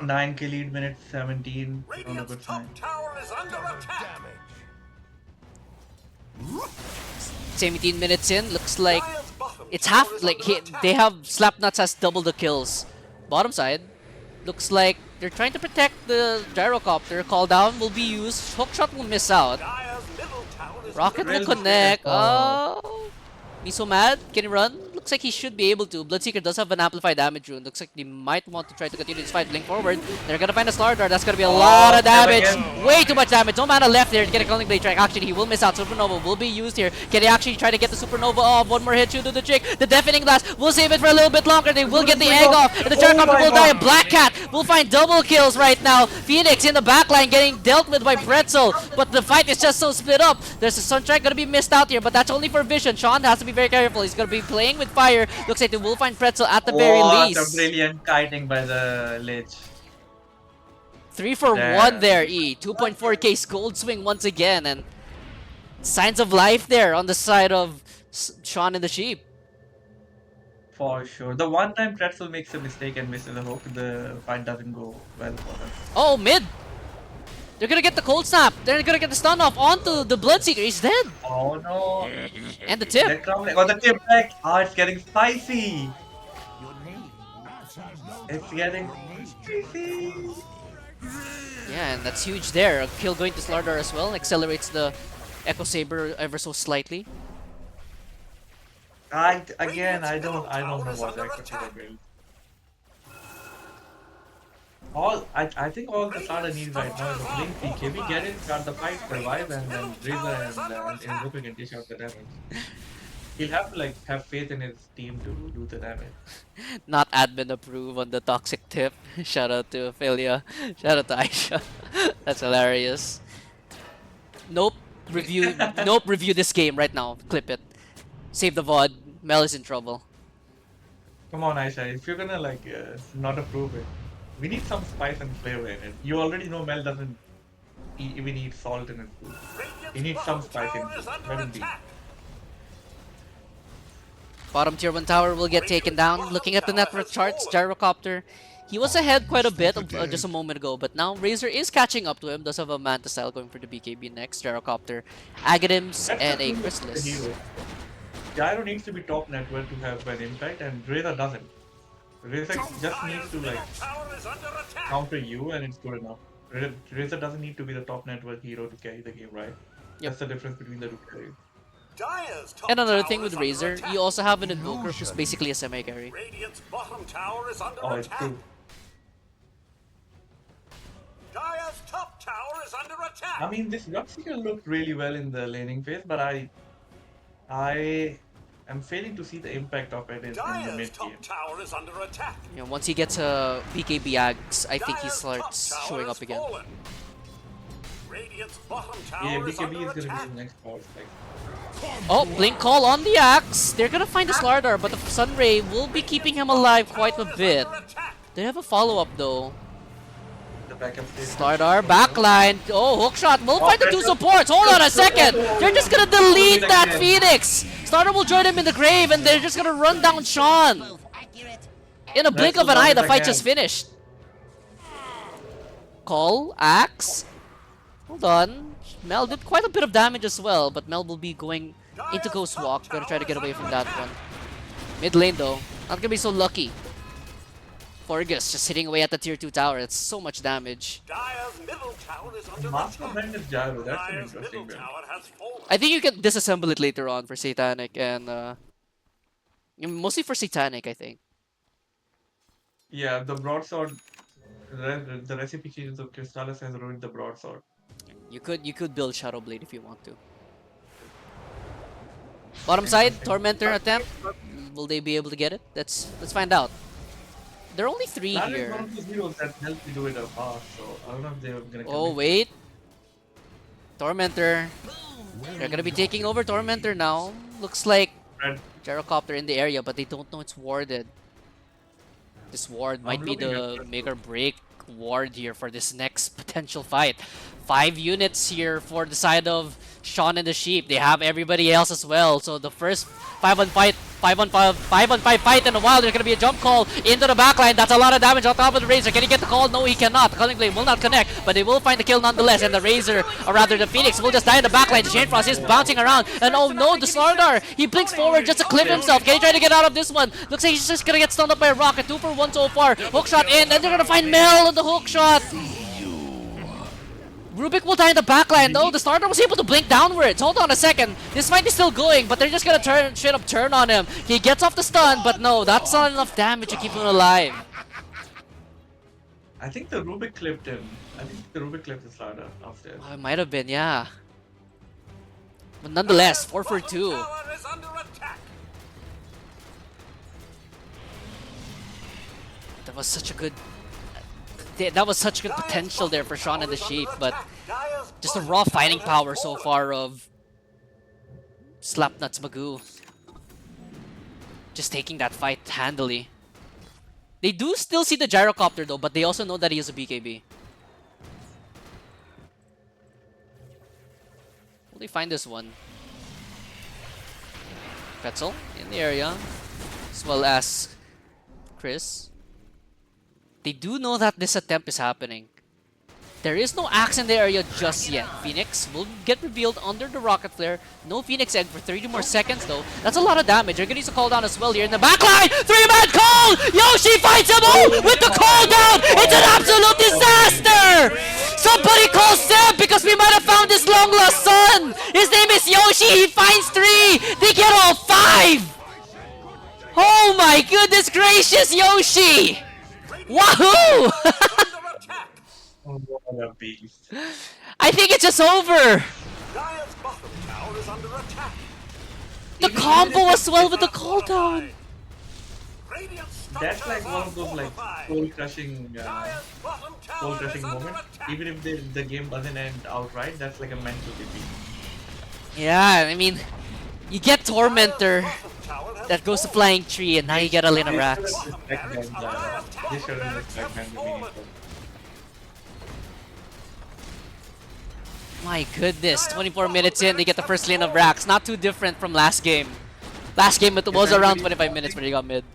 C: Nine kill lead, minute 17. On a good sign.
A: 17 minutes in, looks like it's half. Like they have Slapnuts has double the kills. Bottom side, looks like they're trying to protect the gyrocopter. Call down will be used. Hookshot will miss out. Rocket will connect. Oh, Miso mad. Can he run? Looks like he should be able to. Bloodseeker does have an amplified damage rune. Looks like they might want to try to continue this fight. Blink forward. They're gonna find a Slardar. That's gonna be a lot of damage. Way too much damage. No mana left there to get a Culling Blade track. Actually, he will miss out. Supernova will be used here. Can they actually try to get the Supernova off? One more hit to do the trick. The Deafening Blast will save it for a little bit longer. They will get the egg off. And the Gyrocopter will die. Black Cat will find double kills right now. Phoenix in the backline getting dealt with by Pretzel. But the fight is just so split up. There's a Sunstrike gonna be missed out here, but that's only for vision. Sean has to be very careful. He's gonna be playing with fire. Looks like they will find Pretzel at the very least.
C: A brilliant kiting by the Lich.
A: 3 for 1
C: Damn.
A: there, E. 2.4k gold swing once again, and signs of life there on the side of Sean and the Sheep.
C: For sure. The one time Pretzel makes a mistake and misses a hook, the fight doesn't go well for them.
A: Oh, mid! They're gonna get the cold snap. They're gonna get the stun off onto the Bloodseeker. He's dead.
C: Oh no.
A: And the
C: They're
A: tip.
C: coming. Oh, the tip back. Ah, it's getting spicy. It's getting spicy.
A: Yeah, and that's huge there. A kill going to Slardar as well. Accelerates the Echo Saber ever so slightly.
C: I don't know what that could build. I think all the Sada needs right now is a blink PKB, get in, start the fight, survive, and then Razor and Ruby can dish out the damage. He'll have to like have faith in his team to do the damage.
A: Not admin approve on the toxic tip. Shout out to Ophelia. Shout out to Aisha. That's hilarious. Nope. Nope. Review this game right now. Clip it. Save the VOD. Mel is in trouble.
C: Come on, Aisha, if you're gonna like not approve it, we need some spice and flavor in it. You already know Mel doesn't even eat salt in his food. He needs some spice in it. Let him be.
A: Bottom tier 1 tower will get taken down. Looking at the network charts, Gyrocopter, he was ahead quite a bit just a moment ago, but now Razor is catching up to him. Does have a Manta style going for the BKB next. Gyrocopter, Aghanim's, and a Chrysalis.
C: Gyro needs to be top network to have an impact, and Razor doesn't. Razor just needs to like counter you, and it's good enough. Razor doesn't need to be the top network hero to carry the game, right? That's the difference between the two carries.
A: And another thing with Razor, you also have an Invoker who's basically a semi-carry.
C: Oh, it's true. I mean, this Rockseeker looked really well in the laning phase, but I am failing to see the impact of it in the mid game.
A: You know, once he gets a BKB Ags, I think he starts showing up again.
C: Yeah, BKB is gonna be the next boss. Like,
A: oh, Blink Call on the Axe. They're gonna find the Slardar, but the Sunray will be keeping him alive quite a bit. They have a follow-up though.
C: the backup stage.
A: Slardar, backline. Oh, hookshot. We'll find the 2 supports. Hold on a second. They're just gonna delete that Phoenix. Slardar will join him in the grave, and they're just gonna run down Sean. In a blink of an eye, the fight just finished. Call, Axe. Hold on. Mel did quite a bit of damage as well, but Mel will be going into Ghost Walk. Gonna try to get away from that one. Mid lane though, not gonna be so lucky. Forgus just hitting away at the tier 2 tower. It's so much damage.
C: Master Blend is Gyro, that's an interesting build.
A: I think you can disassemble it later on for Satanic and mostly for Satanic, I think.
C: Yeah, the broadsword, the recipe changes of Crystallis has ruined the broadsword.
A: You could build Shadow Blade if you want to. Bottom side, Tormentor attempt. Will they be able to get it? Let's find out. There are only 3
C: That is
A: here.
C: one of the heroes that helped me do it fast, so I don't know if they're gonna
A: Oh
C: commit.
A: wait. Tormentor. They're gonna be taking over Tormentor now. Looks like
C: Red.
A: Gyrocopter in the area, but they don't know it's warded. This ward might be
C: looking
A: the
C: at
A: make or break ward here for this next potential fight. 5 units here for the side of Sean and the Sheep. They have everybody else as well. So the first 5-on-5 fight in a while. There's gonna be a jump call into the backline. That's a lot of damage on top of the Razor. Can he get the call? No, he cannot. The Culling Blade will not connect, but they will find the kill nonetheless. And the Razor, or rather the Phoenix, will just die in the backline. The Chain Frost is bouncing around. And oh no, the Slardar, he blinks forward just to clip himself. Can he try to get out of this one? Looks like he's just gonna get stunned up by a rocket. 2 for 1 so far. Hookshot in, and they're gonna find Mel on the hookshot. Rubik will die in the backline though. The starter was able to blink downwards. Hold on a second. This fight is still going, but they're just gonna straight up turn on him. He gets off the stun, but no, that's not enough damage to keep him alive.
C: I think the Rubik clipped him. I think the Rubik clipped the starter upstairs.
A: Oh, it might have been, yeah. But nonetheless, 4 for 2. That was such a good... That was such good potential there for Sean and the Sheep, but just the raw fighting power so far of Slapnut Magoo. Just taking that fight handily. They do still see the Gyrocopter though, but they also know that he is a BKB. They find this one. Pretzel in the area, as well as Chris. They do know that this attempt is happening. There is no axe in the area just yet. Phoenix will get revealed under the rocket flare. No Phoenix egg for 30 more seconds though. That's a lot of damage. They're gonna use a call down as well here in the backline. 3-man call! Yoshi fights him all with the call down! It's an absolute disaster! Somebody call Seb because we might have found his long lost son! His name is Yoshi! He finds 3! They get all 5! Oh my goodness gracious, Yoshi! Wahoo!
C: Oh, what a beast.
A: I think it's just over!
F: Dire's bottom tower is under attack.
A: The combo as well with the call down!
F: Radiant
C: That's like one of
F: structures
C: those
F: are
C: like
F: fortified.
C: soul-crushing
F: Dire's bottom tower
C: soul-crushing
F: is under
C: moment.
F: attack.
C: Even if the game doesn't end outright, that's like a mental defeat.
A: Yeah, I mean, you get Tormentor
F: Bottom tower has
A: that goes to Flying Tree and now you get a Lane of
C: They
A: Racks.
C: shouldn't respect them, they shouldn't respect them meaningful.
A: My goodness, 24 minutes in, they get the first Lane of Racks. Not too different from last game. Last game it was around 25 minutes when they got mid.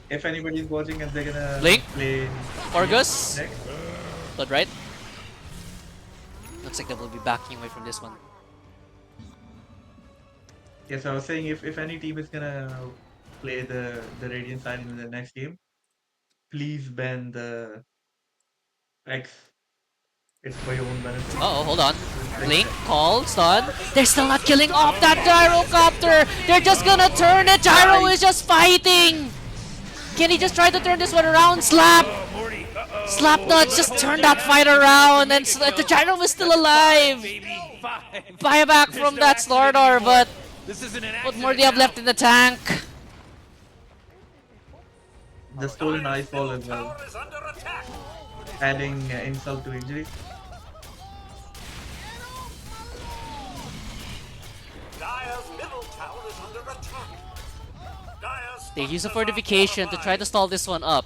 C: If anybody's watching and they're gonna
A: Link?
C: play
A: Orgus?
C: next,
A: But right? Looks like they will be backing away from this one.
C: yes, I was saying if any team is gonna play the Radiant side in the next game, please ban the X. It's for your own benefit.
A: Uh oh, hold on. Link, call, stun. They're still not killing off that gyrocopter! They're just gonna turn it! Gyro is just fighting! Can he just try to turn this one around? Slap! Slapnuts just turn that fight around and the gyro is still alive! Buy back from that Slardar, but what more do you have left in the tank?
C: The stolen ice ball as well,
F: Tower is under attack.
C: adding insult to injury.
F: Dire's middle tower is under attack. Dire's
A: They use a
F: structures are
A: fortification to try
F: fortified.
A: to stall this one up.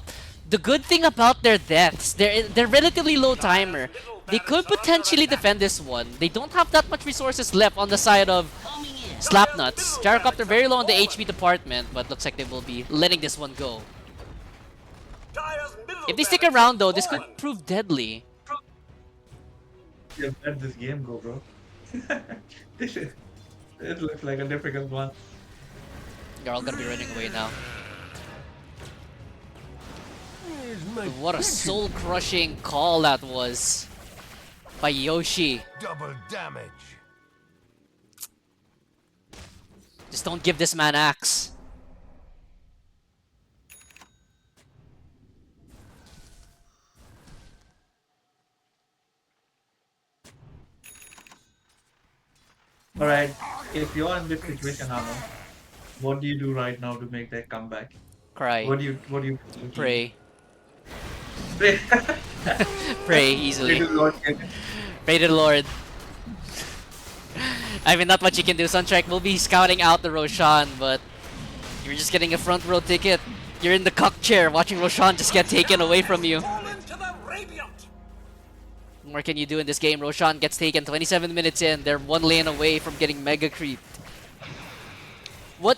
A: The good thing about their deaths, they're relatively low timer. They could potentially defend this one. They don't have that much resources left on the side of Slapnuts. Gyrocopter very low on the HP department, but looks like they will be letting this one go.
F: Dire's middle
A: If they stick
F: barracks
A: around
F: have
A: though, this could
F: fallen.
A: prove deadly.
C: Yeah, let this game go, bro. It looks like a difficult one.
A: They're all gonna be running away now. What a soul-crushing call that was by Yoshi.
E: Double damage.
A: Just don't give this man axe.
C: Alright, if you're in this situation, Hannah, what do you do right now to make that comeback?
A: Cry.
C: What do you
A: Pray.
C: Pray.
A: Pray
C: Pray
A: easily.
C: to the Lord.
A: Pray to the Lord. I mean, not much you can do. Sunstrike will be scouting out the Roshan, but you're just getting a front row ticket. You're in the cuck chair watching Roshan just get taken away from you.
F: Fall into the Radiant.
A: What more can you do in this game? Roshan gets taken 27 minutes in. They're one lane away from getting mega creeped. What?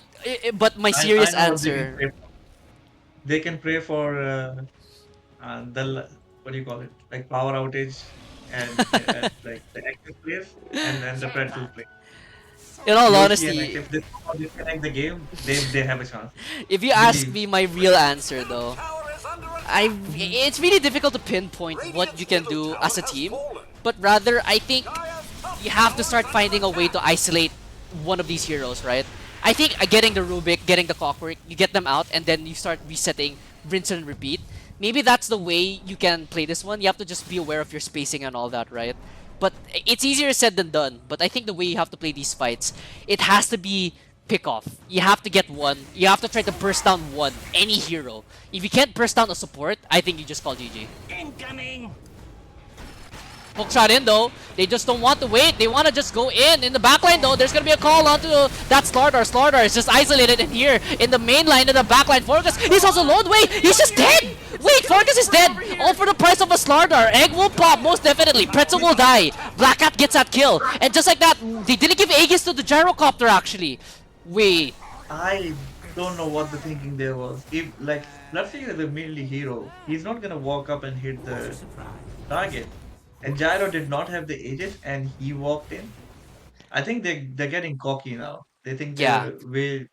A: But my serious
C: I know
A: answer.
C: They can pray for the what do you call it? Like power outage and like the active players and then the pretzel play.
A: In all
C: Yoshi and
A: honesty,
C: if they somehow disconnect the game, they have a chance.
A: if you ask
C: Believe.
A: me my real answer though,
F: Tower is under attack.
A: it's really difficult to pinpoint what you can do as a team. But rather, I think you have to start finding a way to isolate one of these heroes, right? I think getting the Rubik, getting the Clockwork, you get them out, and then you start resetting, rinse and repeat. Maybe that's the way you can play this one. You have to just be aware of your spacing and all that, right? But it's easier said than done. But I think the way you have to play these fights, it has to be pick off. You have to get one. You have to try to burst down one, any hero. If you can't burst down a support, I think you just call GG.
G: Incoming!
A: Hook shot in though. They just don't want to wait. They want to just go in the backline though. There's gonna be a call onto that Slardar. Slardar is just isolated in here in the main line in the backline. Forgus, he's also load way. He's just dead. Wait, Fargus is dead! All for the price of a Slardar. Egg will pop, most definitely. Pretzel will die. Black Cat gets that kill. And just like that, they didn't give Aegis to the gyrocopter, actually. Wait.
C: I don't know what the thinking there was. If like Bloodseeker is a melee hero, he's not gonna walk up and hit the target. And Gyro did not have the Aegis, and he walked in. I think they're getting cocky now. They think
A: Yeah,
C: they're way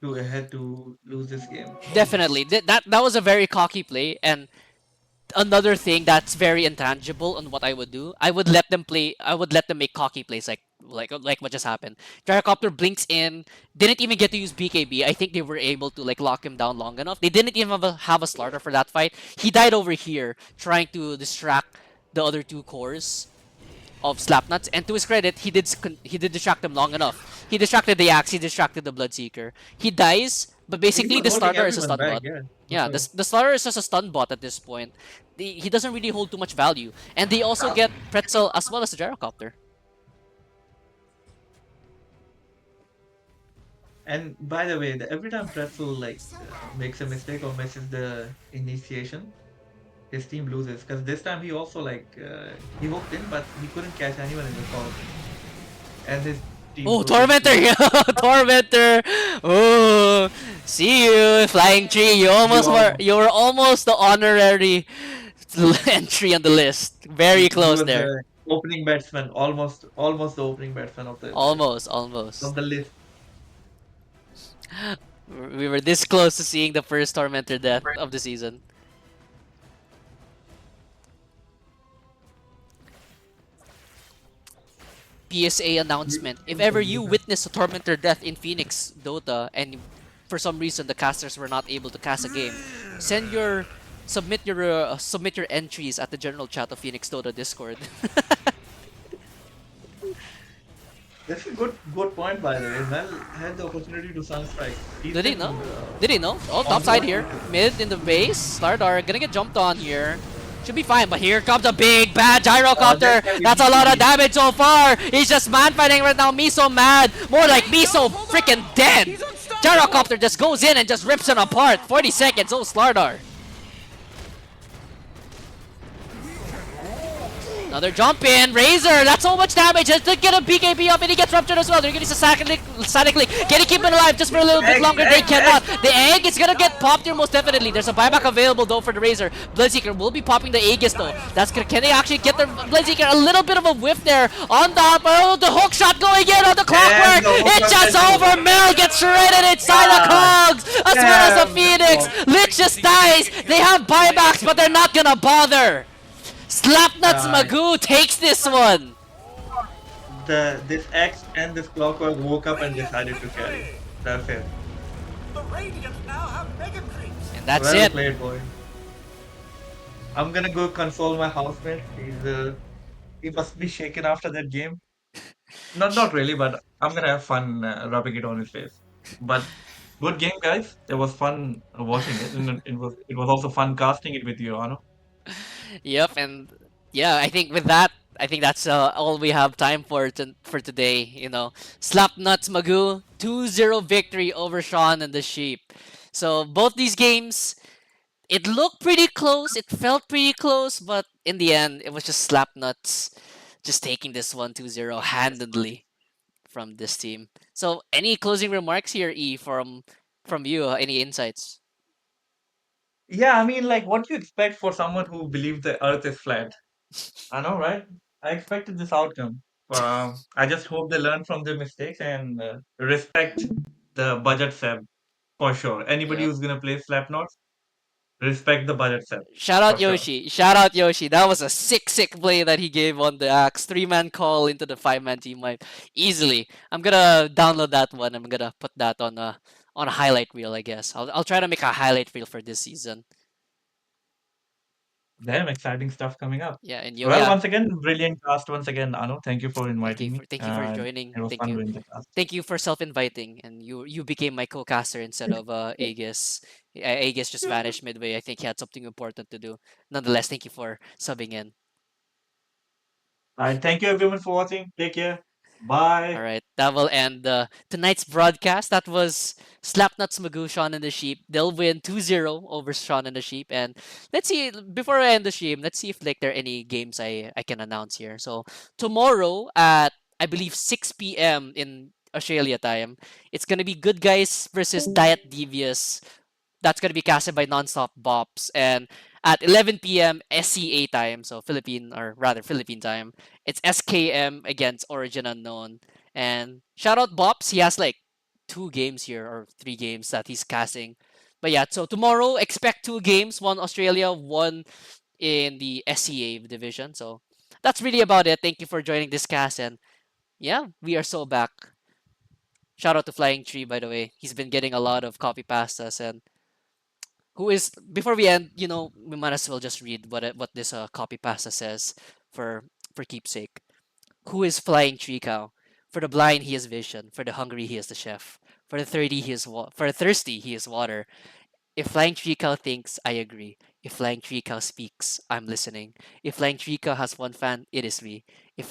C: too ahead to lose this game.
A: definitely. That was a very cocky play. And another thing that's very intangible on what I would do, I would let them play. I would let them make cocky plays like what just happened. Gyrocopter blinks in, didn't even get to use BKB. I think they were able to like lock him down long enough. They didn't even have a starter for that fight. He died over here trying to distract the other two cores of Slapnuts, and to his credit, he did distract them long enough. He distracted the Axe, he distracted the Bloodseeker. He dies, but
C: He
A: basically
C: was
A: the
C: holding
A: starter is a
C: everyone
A: stun
C: back,
A: bot.
C: yeah, for
A: Yeah,
C: sure.
A: the starter is just a stun bot at this point. He doesn't really hold too much value, and they also get Pretzel as well as the Gyrocopter.
C: And by the way, every time Pretzel like makes a mistake or misses the initiation, his team loses. Because this time he also he hooked in, but he couldn't catch anyone in the tower, and his team
A: Oh,
C: proceeds
A: Tormentor!
C: to
A: Tormentor! Oh, see you, Flying Tree.
C: you almost
A: You were almost the honorary entry on the list. Very
C: he
A: close
C: was
A: there.
C: the opening batsman, almost the opening batsman
A: Almost,
C: of
A: almost.
C: the list.
A: We were this close to seeing the first Tormentor death of the season. PSA announcement. If ever you witness a Tormentor death in Phoenix Dota and for some reason the casters were not able to cast a game, send your submit your entries at the general chat of Phoenix Dota Discord.
C: That's a good point, by the way. Mel had the opportunity to Sunstrike. He
A: Did he know?
C: still
A: Did he know? Oh, top side here. Mid in the base. Slardar gonna get jumped on here. Should be fine, but here comes a big bad gyrocopter.
C: Next time we
A: That's
C: need
A: a
C: to
A: lot of
C: be
A: damage so far. He's just man fighting right now. Miso mad. More like Miso freaking dead. Gyrocopter just goes in and just rips him apart. 40 seconds. Oh, Slardar. Another jump in, Razor, that's so much damage, just to get a BKB up and he gets ruptured as well. They're gonna use a static link. Can he keep it alive just for a little bit longer? They cannot. The egg is gonna get popped here most definitely. There's a buyback available though for the Razor. Bloodseeker will be popping the Aegis though. That's gonna, can they actually get the Bloodseeker? A little bit of a whiff there on top. Oh, the hook shot going in on the clockwork. It's just over. Mel gets shredded inside the cogs as well as the Phoenix. Lich just dies. They have buybacks, but they're not gonna bother. Slapnuts
C: uh,
A: Magoo takes this one.
C: this X and this Clockwork woke up and decided to carry. That's it.
F: The Radiant now have mega creeps.
A: And that's
C: Well
A: it.
C: played, boy. I'm gonna go console my housemate. He must be shaken after that game. Not really, but I'm gonna have fun rubbing it on his face. But good game, guys. It was fun watching it, and it was also fun casting it with you, Ano.
A: Yep, and yeah, I think with that, I think that's all we have time for today. You know, Slapnuts Magoo 2-0 victory over Sean and the Sheep. So both these games, it looked pretty close. It felt pretty close, but in the end, it was just Slapnuts just taking this one 2-0 handedly from this team. So any closing remarks here, E, from you? Any insights?
C: Yeah, I mean, like, what do you expect for someone who believes the Earth is flat? I know, right? I expected this outcome. I just hope they learn from their mistakes and respect the budget set for sure. Anybody
A: Yep.
C: who's gonna play Slapnots, respect the budget set
A: Shout
C: for
A: out
C: sure.
A: Yoshi. Shout out Yoshi. That was a sick play that he gave on the axe. 3-man call into the 5-man team wipe. Easily. I'm gonna download that one. I'm gonna put that on a highlight reel, I guess. I'll try to make a highlight reel for this season.
C: Damn exciting stuff coming up.
A: Yeah, and
C: Well,
A: yeah,
C: once again, brilliant cast once again, Anu. Thank you for inviting me.
A: thank you for joining.
C: It was fun doing the cast.
A: Thank you for self-inviting, and you became my co-caster instead of Aegis. Aegis just vanished midway. I think he had something important to do. Nonetheless, thank you for subbing in.
C: All right, thank you everyone for watching. Take care. Bye.
A: All right, that will end tonight's broadcast. That was Slapnuts Magoo, Sean and the Sheep. They'll win 2-0 over Sean and the Sheep. And let's see, before I end the stream, let's see if like there are any games I can announce here. So tomorrow at I believe 6 p.m. in Australia time, it's gonna be Good Guys versus Diet Devious. That's gonna be casted by Nonstop Bops. And at 11 p.m. SCA time, so Philippine or rather Philippine time, it's SKM against Origin Unknown. And shout out Bops, he has like 2 games here or 3 games that he's casting. But yeah, so tomorrow expect 2 games, one Australia, one in the SCA division. So that's really about it. Thank you for joining this cast, and yeah, we are so back. Shout out to Flying Tree, by the way. He's been getting a lot of copy pastas. And who is before we end, we might as well just read what this copy pasta says for keepsake. Who is Flying Tree Cow? For the blind he is vision, for the hungry he is the chef, for the for the thirsty he is water. If Flying Tree Cow thinks, I agree. If Flying Tree Cow speaks, I'm listening. If Flying Tree Cow has one fan, it is me. If